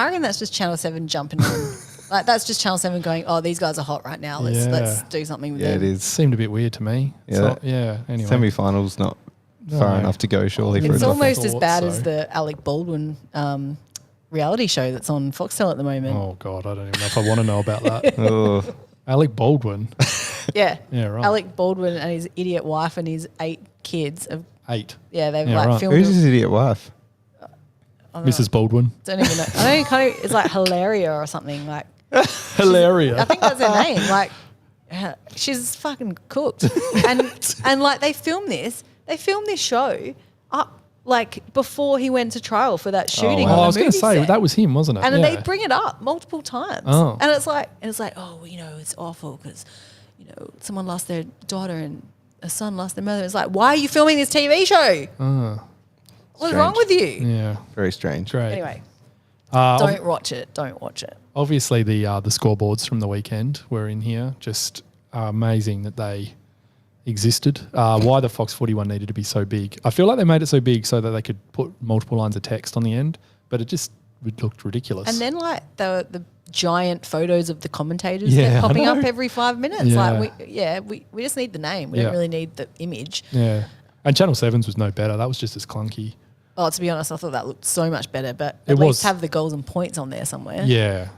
reckon that's just Channel 7 jumping on. Like that's just Channel 7 going, oh, these guys are hot right now. Let's do something with Yeah, them. it It is. seemed a bit weird to me. Yeah. Anyway. Semi-finals not far No. enough to go, surely. for It's a doco. almost as thought bad so. as the Alec Baldwin reality show that's on Foxtel at the moment. Oh God, I don't even know if I want to know about that. Oh. Alec Baldwin. Yeah. Yeah, right. Alec Baldwin and his idiot wife and his 8 kids. 8. Yeah, they've Yeah, right. filmed Who's it. his idiot wife? Mrs. Baldwin. Don't even know. I don't know. It's like Hilaria or something. Like Hilarious. I think that's her name. Like she's fucking cooked. and like they filmed this show up like before he went to trial for that shooting. I on was the going to movie say set. that was him, wasn't it? And then Yeah. they bring it up multiple times. Oh. And it's like, oh, you know, it's awful because, you know, someone lost their daughter and a son lost their mother. It's like, why are you filming this TV show? What's wrong with you? Yeah. Very strange. Great. Anyway, don't watch it. Don't watch it. Obviously, the scoreboards from the weekend were in here. Just amazing that they existed. Why the Fox Footy one needed to be so big. I feel like they made it so big so that they could put multiple lines of text on the end, but it looked ridiculous. And then like the giant photos of the commentators Yeah, kept popping I up know. every 5 minutes. Yeah. Like we just need the name. We Yeah. don't really need the image. Yeah. And Channel 7's was no better. That was just as clunky. Oh, to be honest, I thought that looked so much better, but It at was. least have the goals and points on there somewhere. Yeah.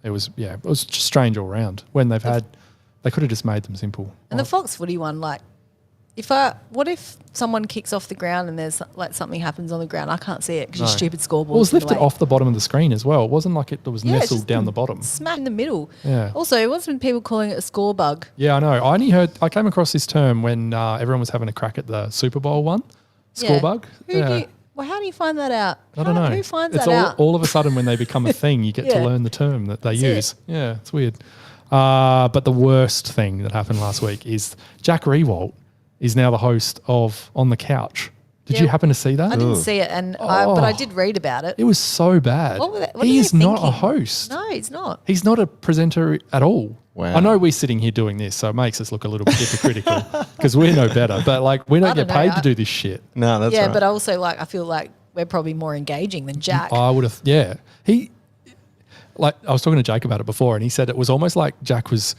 It was just strange all round. When they could have just made them simple. And the Fox Footy one, like, what if someone kicks off the ground and there's like something happens on the ground? I can't see it because your stupid scoreboard. Well, it was lifted off the bottom of the screen as well. It wasn't like it was it's nestled just down the bottom. smack in the middle. Yeah. Also, what's been people calling it a score bug? Yeah, I know. I came across this term when everyone was having a crack at the Super Bowl one. Score bug. How do you find that out? I don't know. Who finds it's that out? all of a sudden when they become a thing, you get to Yeah. learn the term that they That's use. it. Yeah, it's weird. But the worst thing that happened last week is Jack Rewalt is now the host of On the Couch. Did you happen to see that? I didn't see it, but I did read about it. It was so bad. What He are is they not a thinking? host. No, he's not. He's not a presenter at all. Wow. I know we're sitting here doing this, so it makes us look a little bit hypocritical because we're no better. But like, we don't get don't know. paid to do this shit. No, that's right. But also like I feel like we're probably more engaging than Jack. I would have, yeah. I was talking to Jake about it before, and he said it was almost like Jack was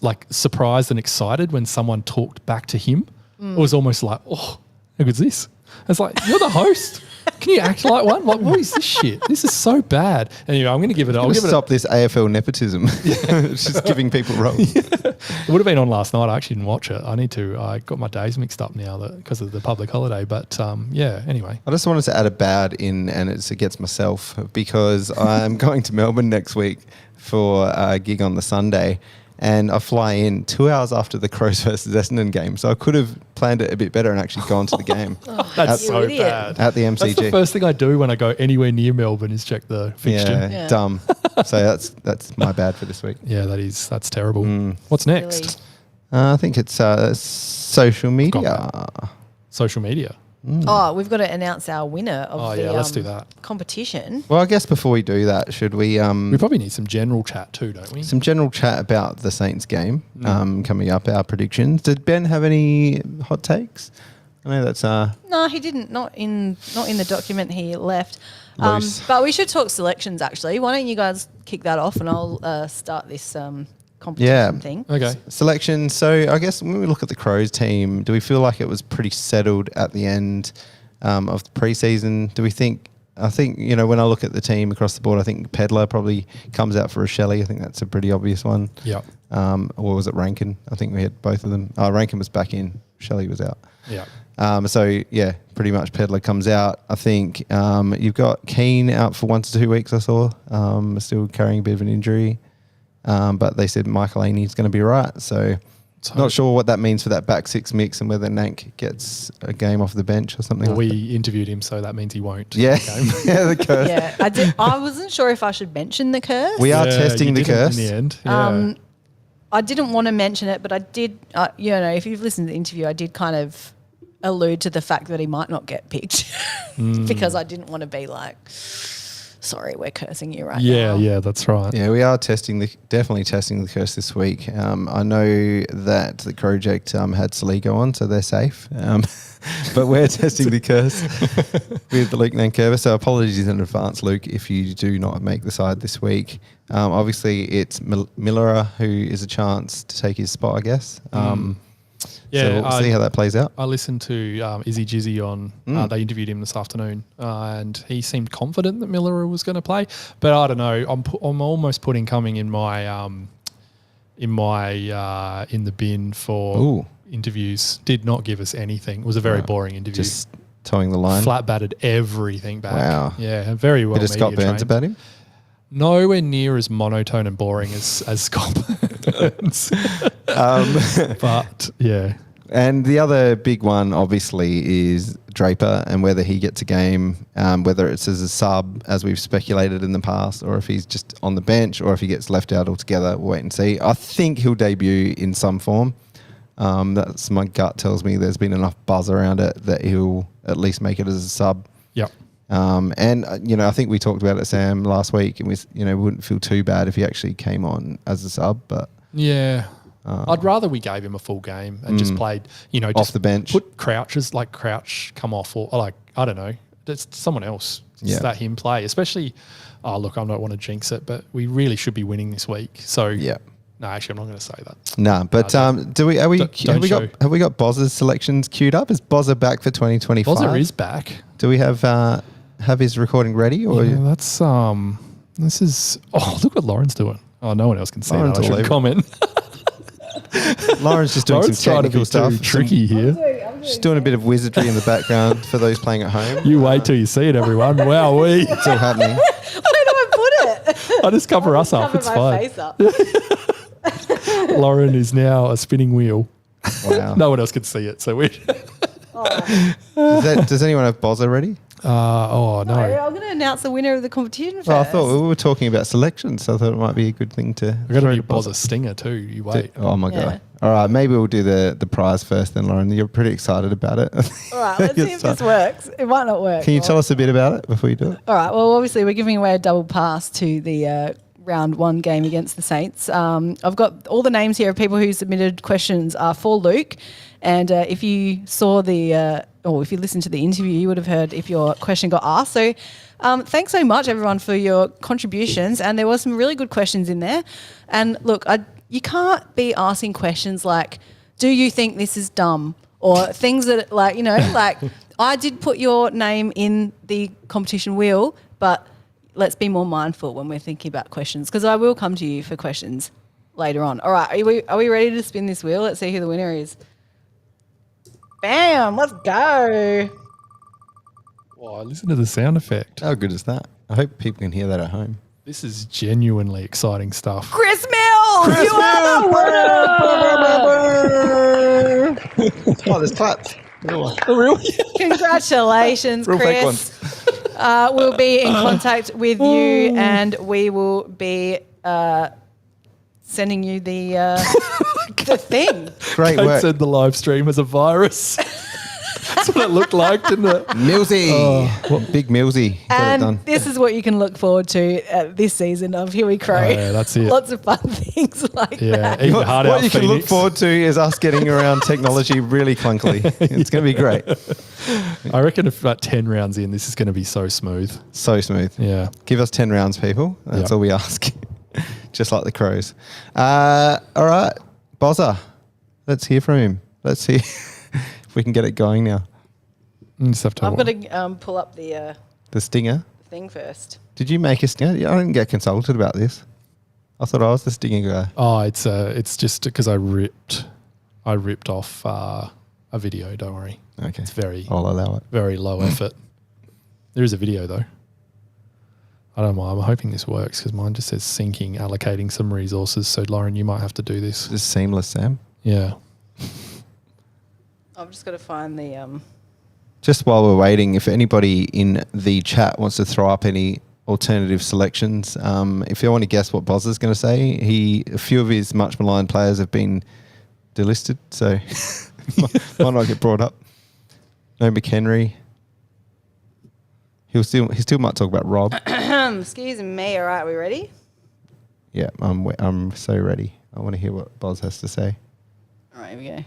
like surprised and excited when someone talked back to him. It was almost like, oh, how good's this? It's like, you're the host. Can you act like one? Like, what is this shit? This is so bad. Anyway, I'm going to give it. I'll give Stop this AFL nepotism. It's just giving people roles. It would have been on last night. I actually didn't watch it. I got my days mixed up now because of the public holiday. But anyway. I just wanted to add a bad in, and it's against myself because I'm going to Melbourne next week for a gig on the Sunday. And I fly in 2 hours after the Crows versus Essendon game. So I could have planned it a bit better and actually gone to the game. That's you so idiot. bad. At the MCG. That's the first thing I do when I go anywhere near Melbourne is check the fixture. Yeah, dumb. So that's my bad for this week. Yeah, that's terrible. What's next? Really? I think it's social media. Social media. Oh, we've got to announce our winner of let's do that. competition. Well, I guess before we do that, should we We probably need some general chat too, don't we? some general chat about the Saints game coming up, our predictions. Did Ben have any hot takes? I know that's No, he didn't. Not in the document he left. Loose. But we should talk selections actually. Why don't you guys kick that off and I'll start this competition thing. Okay. selection. So I guess when we look at the Crows team, do we feel like it was pretty settled at the end of the preseason? Do we think? I think, when I look at the team across the board, I think Pedler probably comes out for a Shelley. I think that's a pretty obvious one. Yeah. Or was it Rankin? I think we had both of them. Rankin was back in. Shelley was out. Yeah. Pretty much Pedler comes out. I think you've got Keane out for 1 to 2 weeks, I saw. Still carrying a bit of an injury. But they said Michael Laney's going to be right. So not sure what that means for that back six mix and whether Nank gets a game off the bench or something. Well, like we interviewed him, so that means he won't. Yeah, Game. yeah, the curse. Yeah, I wasn't sure if I should mention the curse. We are Yeah, testing you the didn't curse. in the end. Yeah. I didn't want to mention it, but I did. If you've listened to the interview, I did kind of allude to the fact that he might not get picked because I didn't want to be like, sorry, we're cursing you right now. Yeah, that's right. Yeah, we are definitely testing the curse this week. I know that the project had Saligo on, so they're safe. But we're testing the curse with Luke Nankervis. So apologies in advance, Luke, if you do not make the side this week. Obviously, it's Millera who is a chance to take his spot, I guess. Yeah, so we'll see how that plays out. I listened to Izzy Jizzy on. They interviewed him this afternoon, and he seemed confident that Miller was going to play. But I don't know. I'm almost putting Cumming in my in the bin for interviews. Did not give us anything. It was a very boring interview. Just towing the line. Flat batted everything back. Wow. Yeah, very well. Bit of Scott Burns about him. Nowhere near as monotone and boring as Scott Burns. But yeah. And the other big one, obviously, is Draper and whether he gets a game, whether it's as a sub, as we've speculated in the past, or if he's just on the bench, or if he gets left out altogether. We'll wait and see. I think he'll debut in some form. That's my gut tells me there's been enough buzz around it that he'll at least make it as a sub. Yep. I think we talked about it, Sam, last week, and we wouldn't feel too bad if he actually came on as a sub, but yeah. I'd rather we gave him a full game and just played, off just the bench. Put Crouch come off, or I don't know, it's someone else. Just let him play. Especially, look, I don't want to jinx it, but we really should be winning this week. So yeah. No, actually, I'm not going to say that. No, but have we got Bozza's selections queued up? Is Bozza back for 2025? Bozza is back. Do we have his recording ready? Or that's this is. Oh, look what Lauren's doing. Oh, no one else can see that. I should comment. Lauren's just doing some technical stuff. Tricky here. She's doing a bit of wizardry in the background for those playing at home. You wait till you see it, everyone. Wow, it's all happening. Where do I put it? I just cover us up. It's fine. Face up. Lauren is now a spinning wheel. Wow. No one else can see it, so we. Does anyone have Bozza ready? No. I'm going to announce the winner of the competition first. Well, I thought we were talking about selections, so I thought it might be a good thing to. We've got to do Bozza Stinger too. You wait. Oh my God! All right, maybe we'll do the prize first, then, Lauren. You're pretty excited about it. All right, let's see if this works. It might not work. Can you tell us a bit about it before you do it? All right. Well, obviously, we're giving away a double pass to the round 1 game against the Saints. I've got all the names here of people who submitted questions are for Luke. And if you saw or if you listened to the interview, you would have heard if your question got asked. So thanks so much, everyone, for your contributions. And there were some really good questions in there. And look, you can't be asking questions like, do you think this is dumb? Or things that like I did put your name in the competition wheel, but let's be more mindful when we're thinking about questions, because I will come to you for questions later on. All right, are we ready to spin this wheel? Let's see who the winner is. Bam, let's go. Wow, listen to the sound effect. How good is that? I hope people can hear that at home. This is genuinely exciting stuff. Chris Mills, you are the winner. Oh, there's claps. Really? Congratulations, Real fake Chris. We'll be in contact with you, and we will be sending you the thing. Great Kate work. said the live stream was a virus. That's what it looked like, didn't it? Millsy. Big Millsy. Got it done. And this is what you can look forward to this season of Here We Crow. Oh, yeah, that's it. Lots of fun things like that. Even harder. What you can look forward to is us getting around technology really clunkily. It's going to be great. I reckon if about 10 rounds in, this is going to be so smooth. So smooth. Yeah. Give us 10 rounds, people. That's all we ask. Just like the Crows. All right. Bozza. Let's hear from him. Let's see if we can get it going now. Just have to I've got to pull up the stinger. thing first. Did you make a stinger? I didn't get consulted about this. I thought I was the stinger guy. Oh, it's just because I ripped off a video. Don't worry. Okay. It's I'll allow it. very low effort. There is a video though. I don't know. I'm hoping this works because mine just says syncing, allocating some resources. So Lauren, you might have to do this. Just seamless, Sam. Yeah. I've just got to find the Just while we're waiting, if anybody in the chat wants to throw up any alternative selections, if you want to guess what Bozza's going to say, a few of his much maligned players have been delisted, so might not get brought up. No McHenry. He still might talk about Rob. excuse me. All right, we ready? Yeah, I'm so ready. I want to hear what Boz has to say. All right, here we go.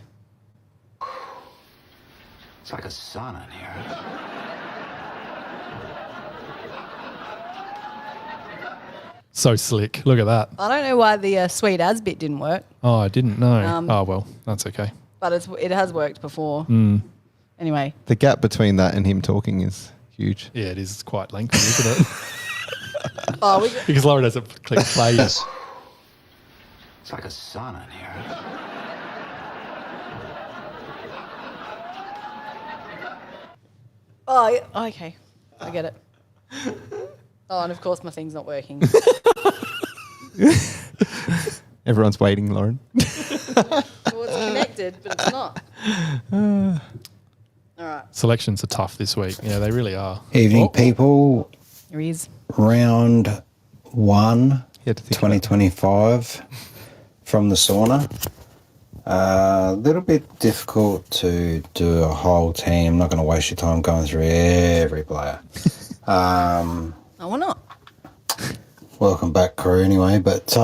It's like a sauna in here. So slick. Look at that. I don't know why the sweet ads bit didn't work. Oh, I didn't know. Oh, well, that's okay. but it has worked before. Anyway. The gap between that and him talking is huge. Yeah, it is quite lengthy, isn't it? Because Lauren doesn't click play. It's like a sauna in here. Oh, okay. I get it. Oh, and of course my thing's not working. Everyone's waiting, Lauren. Well, it's connected, but it's not. All right. Selections are tough this week. Yeah, they really are. Evening, people. Here he is. Round 1, 2025 from the sauna. A little bit difficult to do a whole team. Not going to waste your time going through every player. Oh, why not? Welcome back, crew, anyway. But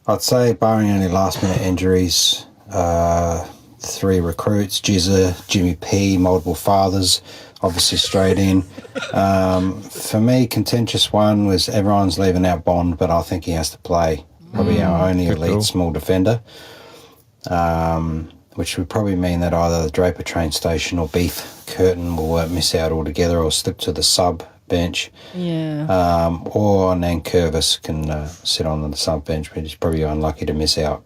I'd say, barring any last-minute injuries, 3 recruits, Jizza, Jimmy P, multiple fathers, obviously straight in. For me, contentious one was everyone's leaving out Bond, but I think he has to play. Probably our only elite small defender, which would probably mean that either the Draper train station or Beef Curtin will miss out altogether or slip to the sub bench. Yeah. Or Nankervis can sit on the sub bench, but he's probably unlucky to miss out.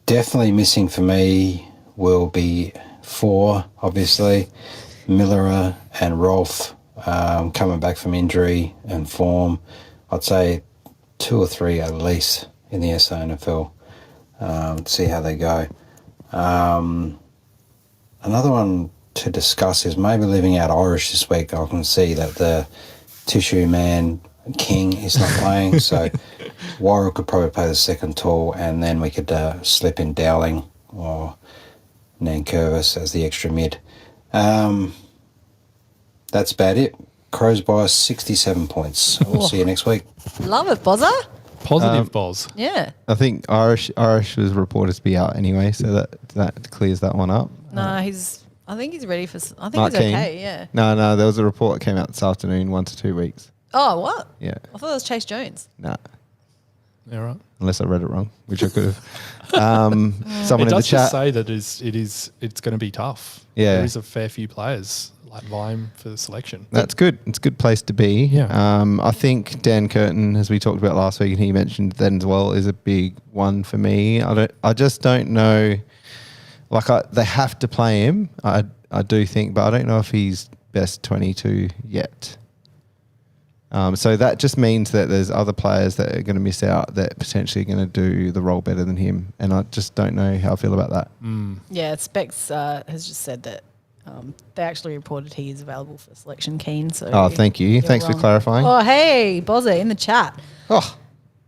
Definitely missing for me will be 4, obviously. Miller and Rolf coming back from injury and form. I'd say 2 or 3 at least in the SANFL. See how they go. Another one to discuss is maybe leaving out Irish this week. I can see that the tissue man King is not playing, so Warrior could probably play the second tall, and then we could slip in Dowling or Nankervis as the extra mid. That's about it. Crows by 67 points. We'll see you next week. Love it, Bozza. Positive Boz. Yeah. I think Irish was reported to be out anyway, so that clears that one up. No, I think he's ready for. I think Mark he's Keane. okay. Yeah. No, there was a report that came out this afternoon, 1 to 2 weeks. Oh, what? Yeah. I thought it was Chase Jones. Nah. All right. Unless I read it wrong, which I could have. Someone It in the does chat. just say that it's going to be tough. Yeah. There is a fair few players like vying for the selection. That's good. It's a good place to be. Yeah. I think Dan Curtin, as we talked about last week, and he mentioned then as well, is a big one for me. I just don't know. Like they have to play him. I do think, but I don't know if he's best 22 yet. So that just means that there's other players that are going to miss out that potentially are going to do the role better than him, and I just don't know how I feel about that. Yeah, Specs has just said that they actually reported he is available for selection, Keen. So Thank you. Thanks for clarifying. Oh, hey, Bozza in the chat. Oh,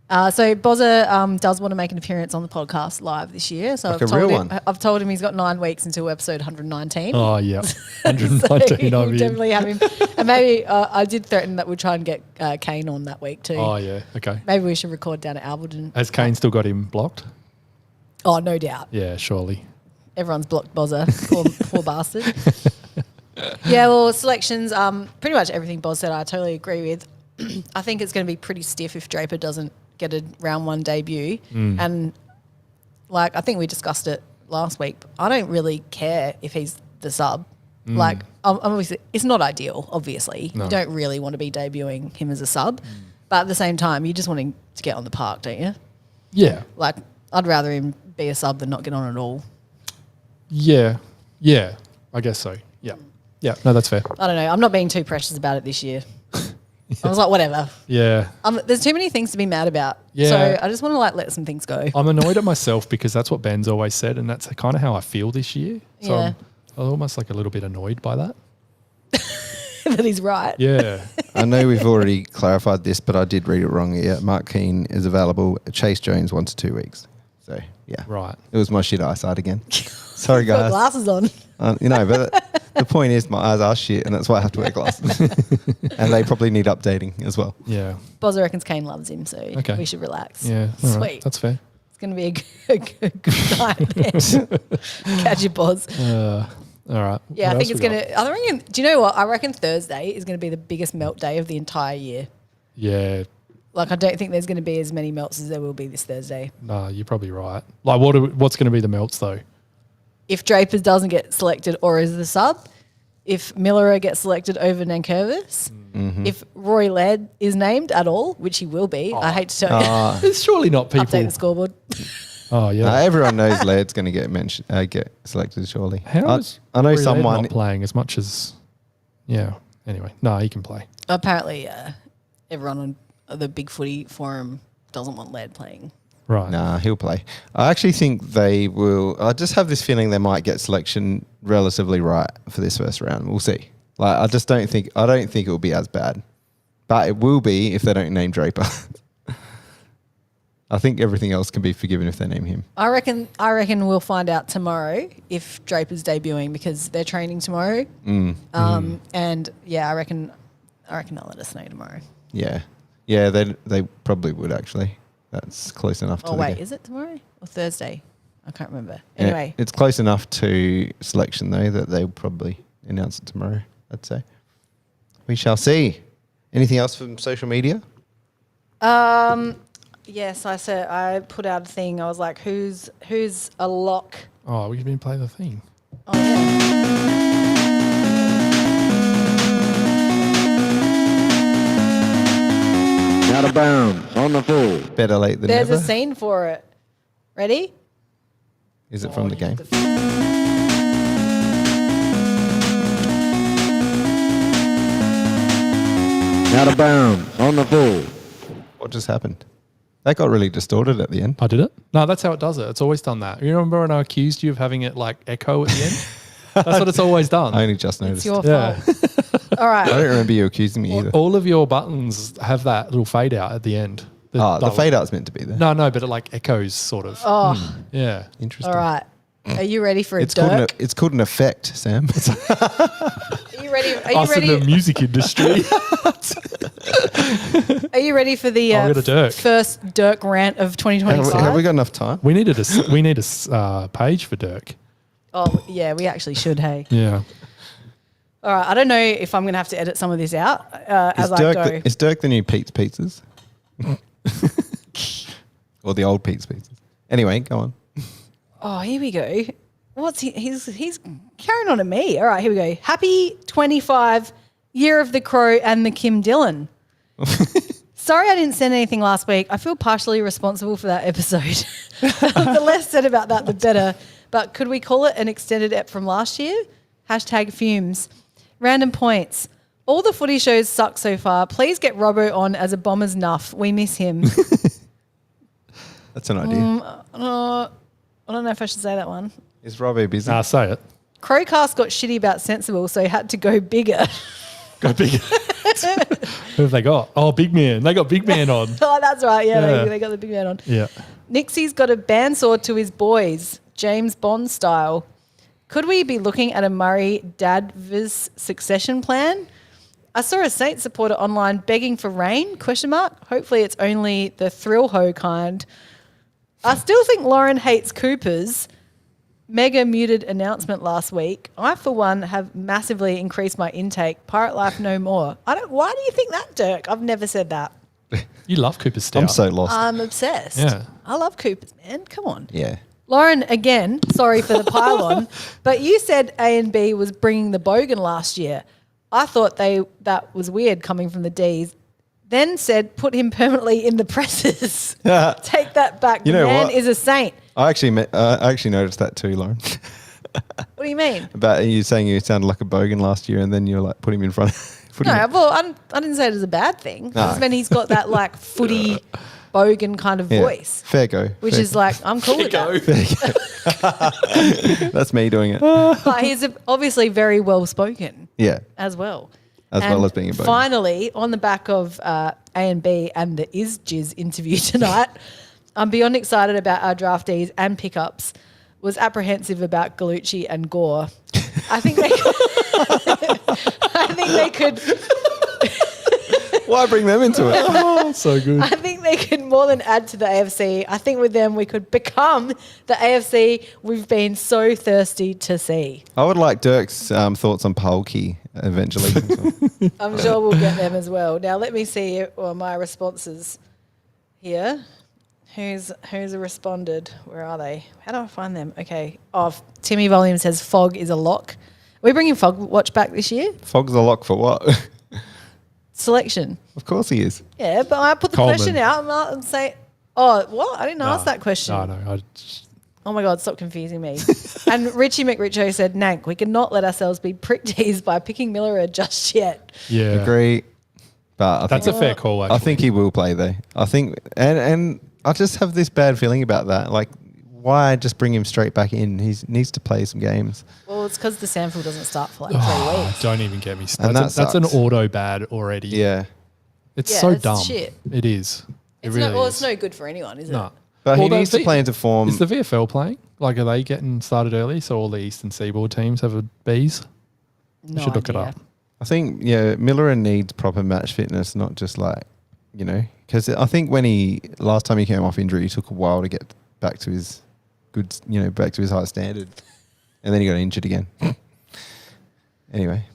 So Bozza does want to make an appearance on the podcast live this year. So Like a real one. I've told him he's got 9 weeks until episode 119. Oh, yeah. So 119 we'll of you. definitely have him. And maybe I did threaten that we'll try and get Kane on that week too. Oh, yeah. Okay. Maybe we should record down at Alberton. Has Kane still got him blocked? Oh, no doubt. Yeah, surely. Everyone's blocked Bozza. Poor bastard. Yeah, well, selections, pretty much everything Boz said I totally agree with. I think it's going to be pretty stiff if Draper doesn't get a round 1 debut. And like I think we discussed it last week, I don't really care if he's the sub. Like obviously it's not ideal, obviously. No. You don't really want to be debuting him as a sub. But at the same time, you just want him to get on the park, don't you? Yeah. Like I'd rather him be a sub than not get on at all. Yeah. Yeah. I guess so. Yeah. Yeah. No, that's fair. I don't know. I'm not being too precious about it this year. I was like, whatever. Yeah. There's too many things to be mad about. Yeah. So I just want to let some things go. I'm annoyed at myself because that's what Ben's always said, and that's kind of how I feel this year. So Yeah. I'm almost like a little bit annoyed by that. That he's right. Yeah. I know we've already clarified this, but I did read it wrong. Yeah, Mark Keane is available. Chase Jones 1 to 2 weeks. So yeah, Right. It was my shit eyesight again. Sorry, Got guys. glasses on. But the point is, my eyes are shit, and that's why I have to wear glasses. And they probably need updating as well. Yeah. Bozza reckons Kane loves him, so we should relax. Yeah. All Sweet. right. That's fair. It's going to be a good night then. Catch you, Boz. All right. Yeah, What I think else it's we going to. I reckon. Do you know what? I reckon Thursday is going to be the biggest melt day of the entire year. Yeah. Like, I don't think there's going to be as many melts as there will be this Thursday. No, you're probably right. Like, what's going to be the melts though? If Drapers doesn't get selected or is the sub, if Millerer gets selected over Nankervis, if Roy Laird is named at all, which he will be, I hate to tell you. There's surely not people. Update the scoreboard. Oh yeah. Everyone knows Laird's going to get selected. Surely. I know Rory someone Laird not playing as much as. Yeah. Anyway, no, he can play. Apparently, everyone on the Big Footy forum doesn't want Laird playing. Right. Nah, he'll play. I actually think they will. I just have this feeling they might get selection relatively right for this first round. We'll see. Like, I just don't think it will be as bad, but it will be if they don't name Draper. I think everything else can be forgiven if they name him. I reckon we'll find out tomorrow if Draper's debuting because they're training tomorrow. And yeah, I reckon they'll let us know tomorrow. Yeah, they probably would actually. That's close enough to. Oh wait, is it tomorrow or Thursday? I can't remember. Yeah, Anyway, it's close enough to selection though that they'll probably announce it tomorrow. I'd say. We shall see. Anything else from social media? yes, I put out a thing. I was like, who's a lock? Oh, we didn't play the thing. Oh yeah. Out of bounds on the full. Better late than There's never. a scene for it. Ready? Is it from the game? Out of bounds on the full. What just happened? That got really distorted at the end. I did it? No, that's how it does it. It's always done that. You remember when I accused you of having it like echo at the end? That's what it's always done. I only just It's noticed. your fault. All right. I don't remember you accusing me either. All of your buttons have that little fade out at the end. The fade out's meant to be there. No, but it like echoes sort of. Oh, Yeah. Interesting. all right. Are you ready for a It's Dirk? called an effect, Sam. Are you ready? Are you Us in the ready? music industry. Are you ready for the I'll get a Dirk. first Dirk rant of 2025? have we got enough time? we need a page for Dirk. Oh yeah, we actually should. Hey. Yeah. All right. I don't know if I'm going to have to edit some of this out as I go. Is Dirk the new Pete's Pizzas? Or the old Pete's Pizzas? Anyway, go on. Oh, here we go. What's he's carrying on to me. All right, here we go. Happy 25 year of the Crow and the Kim Dillon. Sorry I didn't send anything last week. I feel partially responsible for that episode. The less said about that, the better. But could we call it an extended ep from last year? # fumes. Random points. All the footy shows suck so far. Please get Robbo on as a Bombers nuff. We miss him. That's an idea. I don't know if I should say that one. Is Robbo busy? Nah, say it. Crowcast got shitty about Sensible, so he had to go bigger. Go bigger. Who have they got? Oh, Big Man. They got Big Man on. Oh, that's right. Yeah, Yeah. They got the big man on. Yeah. Nixie's got a bandsaw to his boys, James Bond style. Could we be looking at a Murray Dadvis succession plan? I saw a Saints supporter online begging for rain, ? Hopefully it's only the thrill ho kind. I still think Lauren hates Coopers. Mega muted announcement last week. I, for one, have massively increased my intake. Pirate life no more. Why do you think that, Dirk? I've never said that. You love Cooper Stout. I'm so lost. I'm obsessed. Yeah. I love Coopers, man. Come on. Yeah. Lauren, again, sorry for the pylon, but you said A and B was bringing the bogan last year. I thought that was weird coming from the Ds. Then said put him permanently in the presses. Take that back. You The know man what? is a saint. I actually noticed that too, Lauren. What do you mean? About you saying you sounded like a bogan last year and then you're like, put him in front. No, well, I didn't say it was a bad thing. No. I just meant he's got that like footy bogan kind of Yeah. voice, Fair go. which Fair is like, I'm cool with that. That's me doing it. But he's obviously very well spoken Yeah. as well. As well as being a bogan. Finally, on the back of A and B and the Is Jizz interview tonight, I'm beyond excited about our draftees and pickups. Was apprehensive about Gallucci and Gore. I think they could. Why bring them into it? Oh, so good. I think they could more than add to the AFC. I think with them we could become the AFC we've been so thirsty to see. I would like Dirk's thoughts on Polkey eventually. I'm sure we'll get them as well. Now let me see my responses. here. Who's responded? Where are they? How do I find them? Okay. Oh, Timmy Volume says Fog is a lock. Are we bringing Fog Watch back this year? Fog's a lock for what? Selection. Of course he is. Yeah, but I put the Coleman. question out and say, oh, what? I didn't ask that question. No. Oh my God, stop confusing me. And Richie McRicho said, Nank, we cannot let ourselves be prick teased by picking Miller just yet. Yeah. Agree. But That's a fair call, actually. I think he will play though. I think, and I just have this bad feeling about that. Like, why just bring him straight back in? He needs to play some games. Well, it's because the Sanford doesn't start for like 3 weeks. Don't even get me And started. That's an auto bad already. Yeah. It's so it's dumb. shit. It is. It It's really no, well, is. it's no good for anyone, is it? No. But he Well, needs to play into form. Is the VFL playing? Like, are they getting started early? So all the Eastern Seaboard teams have a Bs? No should look it idea. up. I think, Miller needs proper match fitness, not just like, because I think last time he came off injury, it took a while to get back to his back to his high standard. And then he got injured again. Anyway.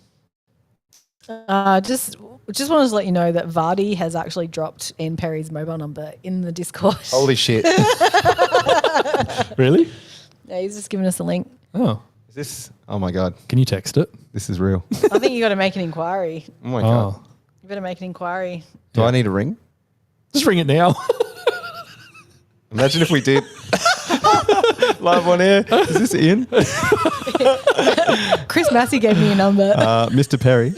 Just wanted to let you know that Vardy has actually dropped Ian Perry's mobile number in the Discord. Holy shit. Really? Yeah, he's just given us a link. Oh. Is this? Oh my God. Can you text it? This is real. I think you got to make an inquiry. Oh my God. You better make an inquiry. Do I need a ring? Just ring it now. Imagine if we did. Live on air. Is this Ian? Chris Massey gave me a number. Mr. Perry.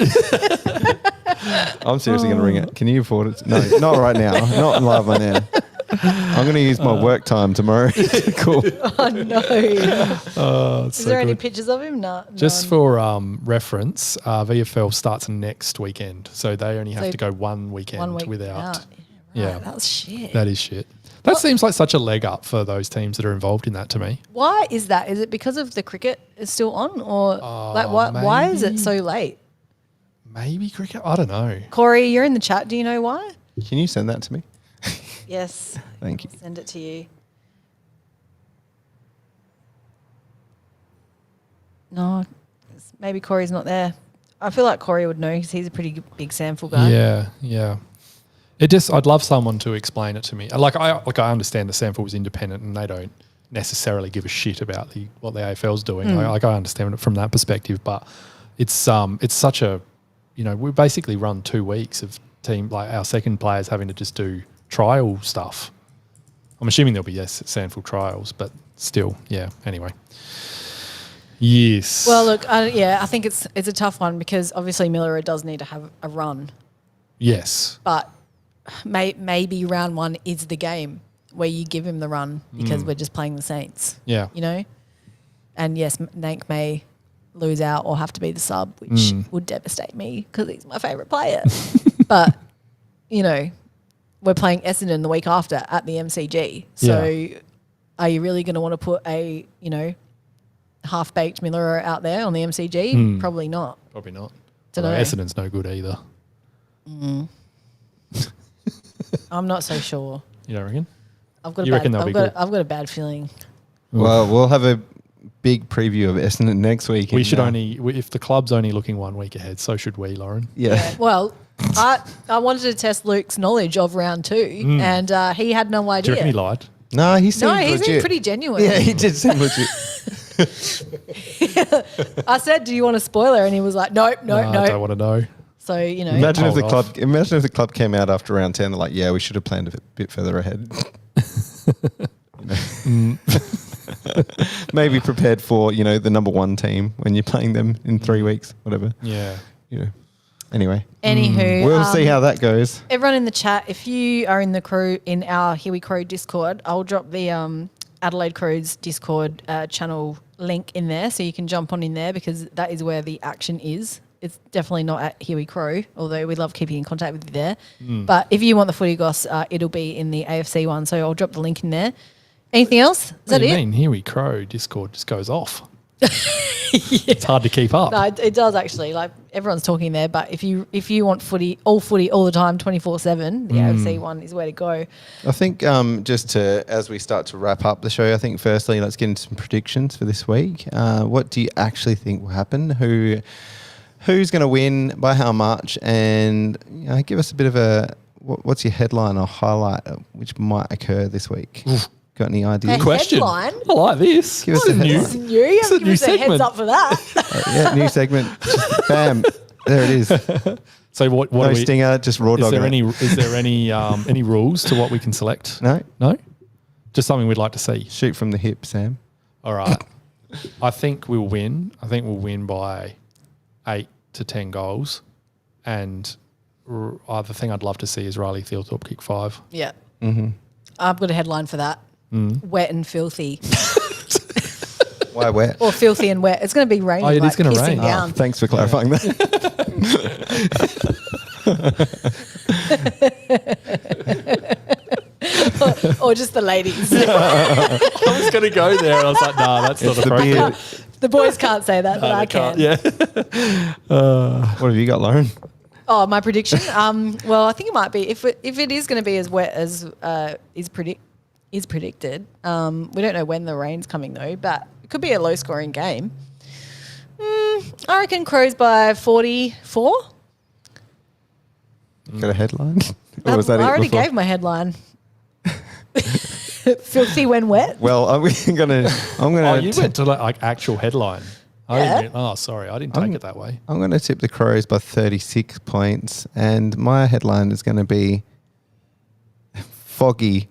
I'm seriously going to ring it. Can you afford it? No, not right now. Not live on air. I'm going to use my work time tomorrow. Cool. Oh, no. Is there any pictures of him? No. Just for reference, VFL starts next weekend. So they only have to go one weekend without. Out. Yeah. That's shit. That is shit. That seems like such a leg up for those teams that are involved in that to me. Why is that? Is it because of the cricket is still on, or why is it so late? Maybe cricket? I don't know. Corey, you're in the chat. Do you know why? Can you send that to me? Yes. Thank you. I'll send it to you. No, maybe Corey's not there. I feel like Corey would know because he's a pretty big Samful guy. Yeah. I'd love someone to explain it to me. I understand the Samful is independent and they don't necessarily give a shit about what the AFL's doing. I understand it from that perspective, but it's such a, we basically run 2 weeks of team, like our second players having to just do trial stuff. I'm assuming there'll be Samful trials, but still, yeah. Anyway. Yes. Well, look, I think it's a tough one because obviously Miller does need to have a run. Yes. But maybe round one is the game where you give him the run because we're just playing the Saints. Yeah. And yes, Nank may lose out or have to be the sub, which would devastate me because he's my favourite player. But, we're playing Essendon the week after at the MCG. So are you really going to want to put a, half-baked Miller out there on the MCG? Probably not. Probably not. Dunno. Essendon's no good either. I'm not so sure. You don't reckon? I've got a bad feeling. Well, we'll have a big preview of Essendon next week. We should if the club's only looking 1 week ahead, so should we, Lauren. Yeah. Well, I wanted to test Luke's knowledge of round 2 and he had no Do idea. you reckon he lied? No, he seemed he legit. seemed pretty genuine. Yeah, he did seem legit. I said, "Do you want a spoiler?" And he was like, "No." I don't want to know. So Imagine if the club came out after round 10. They're like, "Yeah, we should have planned a bit further ahead." Maybe prepared for the number 1 team when you're playing them in 3 weeks, whatever. Yeah. Anyway. Anywho, We'll see how that goes. Everyone in the chat, if you are in the crew in our Here We Crow Discord, I'll drop the Adelaide Crow's Discord channel link in there so you can jump on in there because that is where the action is. It's definitely not at Here We Crow, although we love keeping in contact with you there. But if you want the footy goss, it'll be in the AFC one, so I'll drop the link in there. Anything else? Is that it? I mean, Here We Crow Discord just goes off. It's hard to keep up. No, it does actually. Like everyone's talking there, but if you want footy all the time, 24/7, the AFC one is where to go. I think as we start to wrap up the show, I think firstly let's get into some predictions for this week. What do you actually think will happen? Who's going to win by how much? And give us a bit of what's your headline or highlight which might occur this week? Got any ideas? Question. Headline? I like this. Give us This is a new. This is new. You haven't given us a heads up for that. Yeah, new segment. Bam. There it is. So what No are we, stinger, just raw is dog. there any rules to what we can select? No. No? Just something we'd like to see. Shoot from the hip, Sam. All right. I think we'll win. I think we'll win by 8 to 10 goals. And the thing I'd love to see is Riley Thilthorpe kick 5. Yeah. Mm-hmm. I've got a headline for that. Wet and filthy. Why wet? Or filthy and wet. It's going to be raining. Oh, it is gonna pissing rain. down. Thanks for clarifying that. or just the ladies. I was going to go there. And I was like, nah, that's not appropriate. The boys can't say that, but I can. Yeah. What have you got, Lauren? Oh, my prediction. Well, I think it might be if it is going to be as wet as is predicted. We don't know when the rain's coming though, but it could be a low scoring game. I reckon Crows by 44. Got a headline? Or was that I it already before? gave my headline. Filthy when wet. Well, I'm gonna. Oh, you went to like actual headline. Yeah. Sorry, I didn't take it that way. I'm going to tip the Crows by 36 points, and my headline is going to be foggy,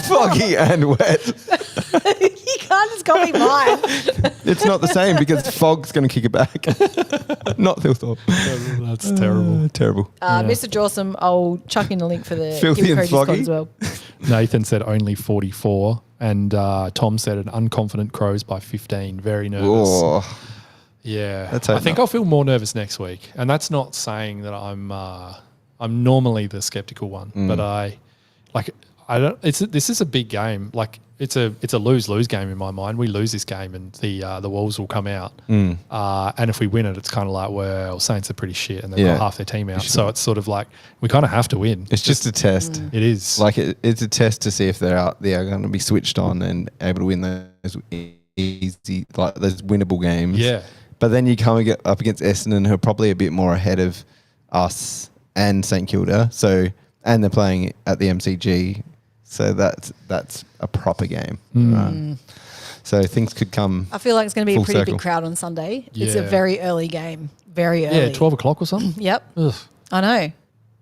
foggy and wet. You can't just copy mine. It's not the same because fog's going to kick it back. Not Thilthorpe. That's terrible. Terrible. Mr. Jawsome, I'll chuck in a link for the Filthy Give and Crows Discord foggy? as well. Nathan said only 44, and Tom said an unconfident Crows by 15. Very nervous. Oh, Yeah, Let's I hope think not. I'll feel more nervous next week, and that's not saying that I'm normally the skeptical one, but this is a big game. Like it's a lose-lose game in my mind. We lose this game, and the Wolves will come out, and if we win it, it's kind of like, well, Saints are pretty shit, and they've got half their team out, so it's sort of like we kind of have to win. it's just a test. It is Like it's a test to see if they are going to be switched on and able to win those easy, like those winnable games. Yeah. But then you come and get up against Essendon, who are probably a bit more ahead of us and St Kilda. So, and they're playing at the MCG, so that's a proper game. Right? So things could come. I feel like it's going to be a Full pretty circle. big crowd on Sunday. It's a Yeah. very early game. Very early. yeah 12 o'clock or something. Yep. Ugh. I know. I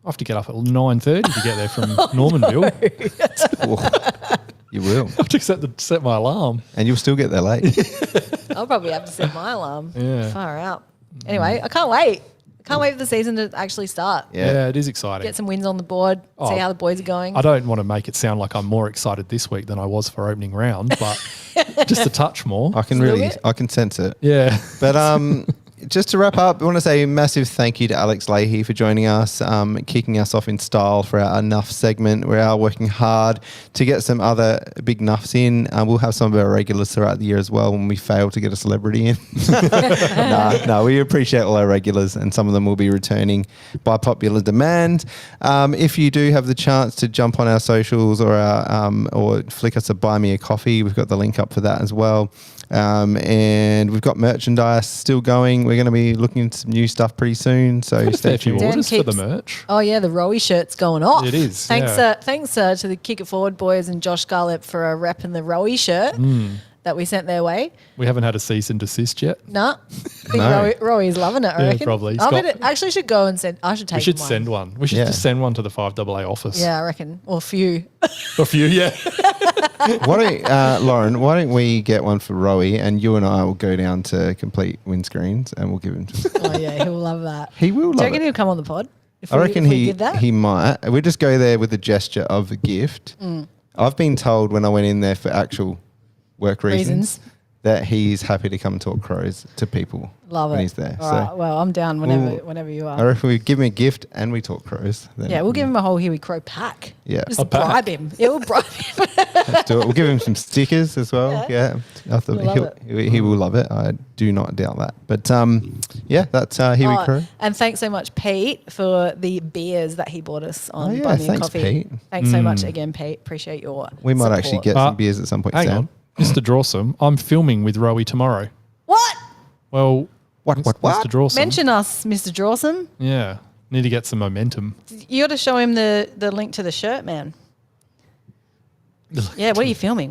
have to get up at 9:30 to get there from Normanville. You will, I have to set my alarm. and you'll still get there late. I'll probably have to set my alarm. Yeah. Far out. Anyway, I can't wait. Can't wait for the season to actually start. Yeah, it is exciting. Get some wins on the board. See how the boys are going. I don't want to make it sound like I'm more excited this week than I was for opening round, but just a touch more. I can little bit. I can sense it. Yeah. But just to wrap up, I want to say a massive thank you to Alex Lahey for joining us, kicking us off in style for our Enough segment. We are working hard to get some other big nuffs in. We'll have some of our regulars throughout the year as well when we fail to get a celebrity in. No, we appreciate all our regulars, and some of them will be returning by popular demand. If you do have the chance to jump on our socials or or flick us a buy me a coffee, we've got the link up for that as well. And we've got merchandise still going. We're going to be looking into some new stuff pretty soon. So stay A few tuned. orders for the keeps- merch. Oh yeah, the Rowie shirt's going off. It is, Thanks, yeah. thanks to the Kick It Forward boys and Josh Garlip for a rep in the Rowie shirt that we sent their way. We haven't had a cease and desist yet. Nah, I think No. Rowie's loving it. I Yeah, reckon. probably. I Scott- actually should go and send. I should take. We should him send one. We should Yeah. just send one to the 5AA office. Yeah, I reckon. Or a few. A few, yeah. Why don't, Lauren, why don't we get one for Rowie, and you and I will go down to Complete Windscreens and we'll give him to Oh yeah, he'll love that. He will Do you love reckon it. he'll come on the pod? If I we- reckon if we did that? he might. We just go there with a gesture of a gift. I've been told when I went in there for actual work reasons. That he's happy to come talk Crows to people Love when it. he's there. All so right, well, I'm down whenever you I are. reckon we give him a gift and we talk Crows. Then Yeah, we'll give him a whole Huey Crow pack. Yeah. Just A pack. bribe him. Yeah, we'll bribe him. Let's do it. We'll give him some stickers as well. Yeah, I thought He'll love he will love it. I do not doubt that. But yeah, that's Huey Crow. And thanks so much, Pete, for the beers that he bought us on Oh, yeah, Buy Me a thanks, Coffee. Pete. Thanks so much again, Pete. Appreciate your We might support. actually get some beers at some point. Hang Sam. on. Mr. Drawsome, I'm filming with Rowie tomorrow. What? Well, What? Mr. Drawsome. Mention us, Mr. Drawsome. Yeah. Need to get some momentum. You got to show him the link to the shirt, man. Yeah, what are you filming?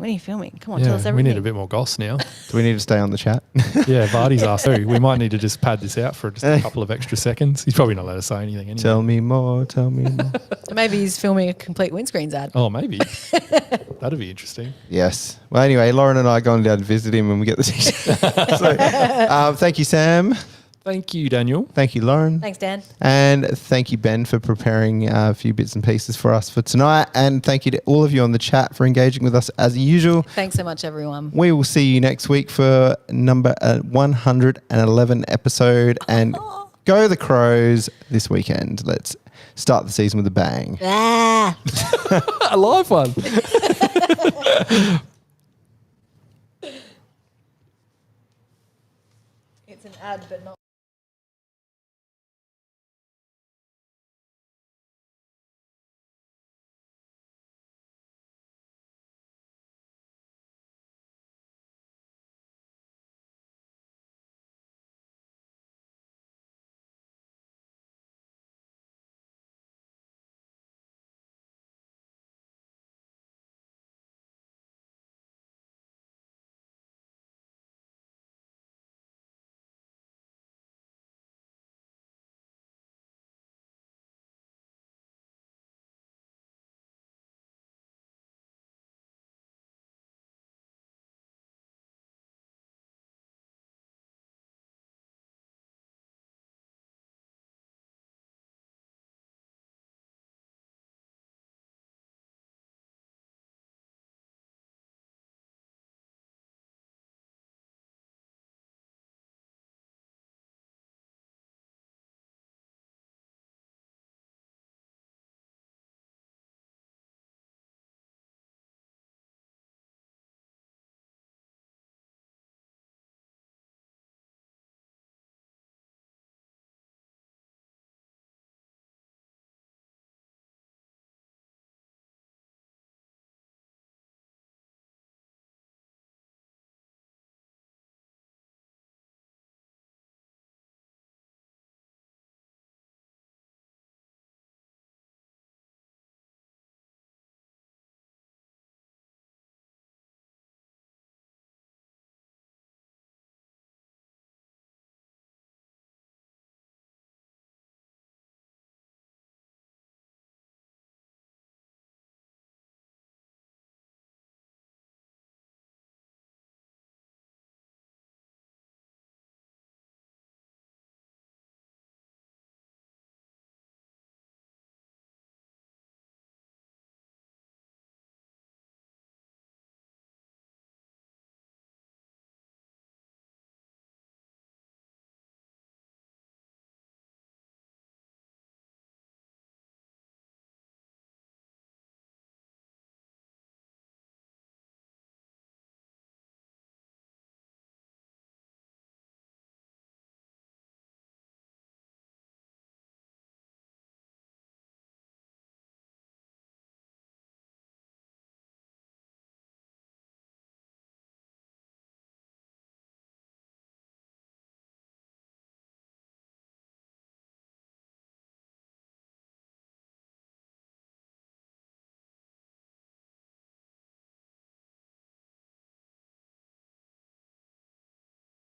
Come on, tell us everything. We need a bit more goss now. Do we need to stay on the chat? Yeah, Vardy's asked too. We might need to just pad this out for just a couple of extra seconds. He's probably not let us say anything anyway. Tell me more. Maybe he's filming a complete windscreens ad. Oh, maybe. That'd be interesting. Yes. Well, anyway, Lauren and I are going down to visit him when we get the t-shirt. So, thank you, Sam. Thank you, Daniel. Thank you, Lauren. Thanks, Dan. And thank you, Ben, for preparing a few bits and pieces for us for tonight. And thank you to all of you on the chat for engaging with us as usual. Thanks so much, everyone. We will see you next week for number 111 episode. And go the Crows this weekend. Let's start the season with a bang. A live one. It's an ad, but not.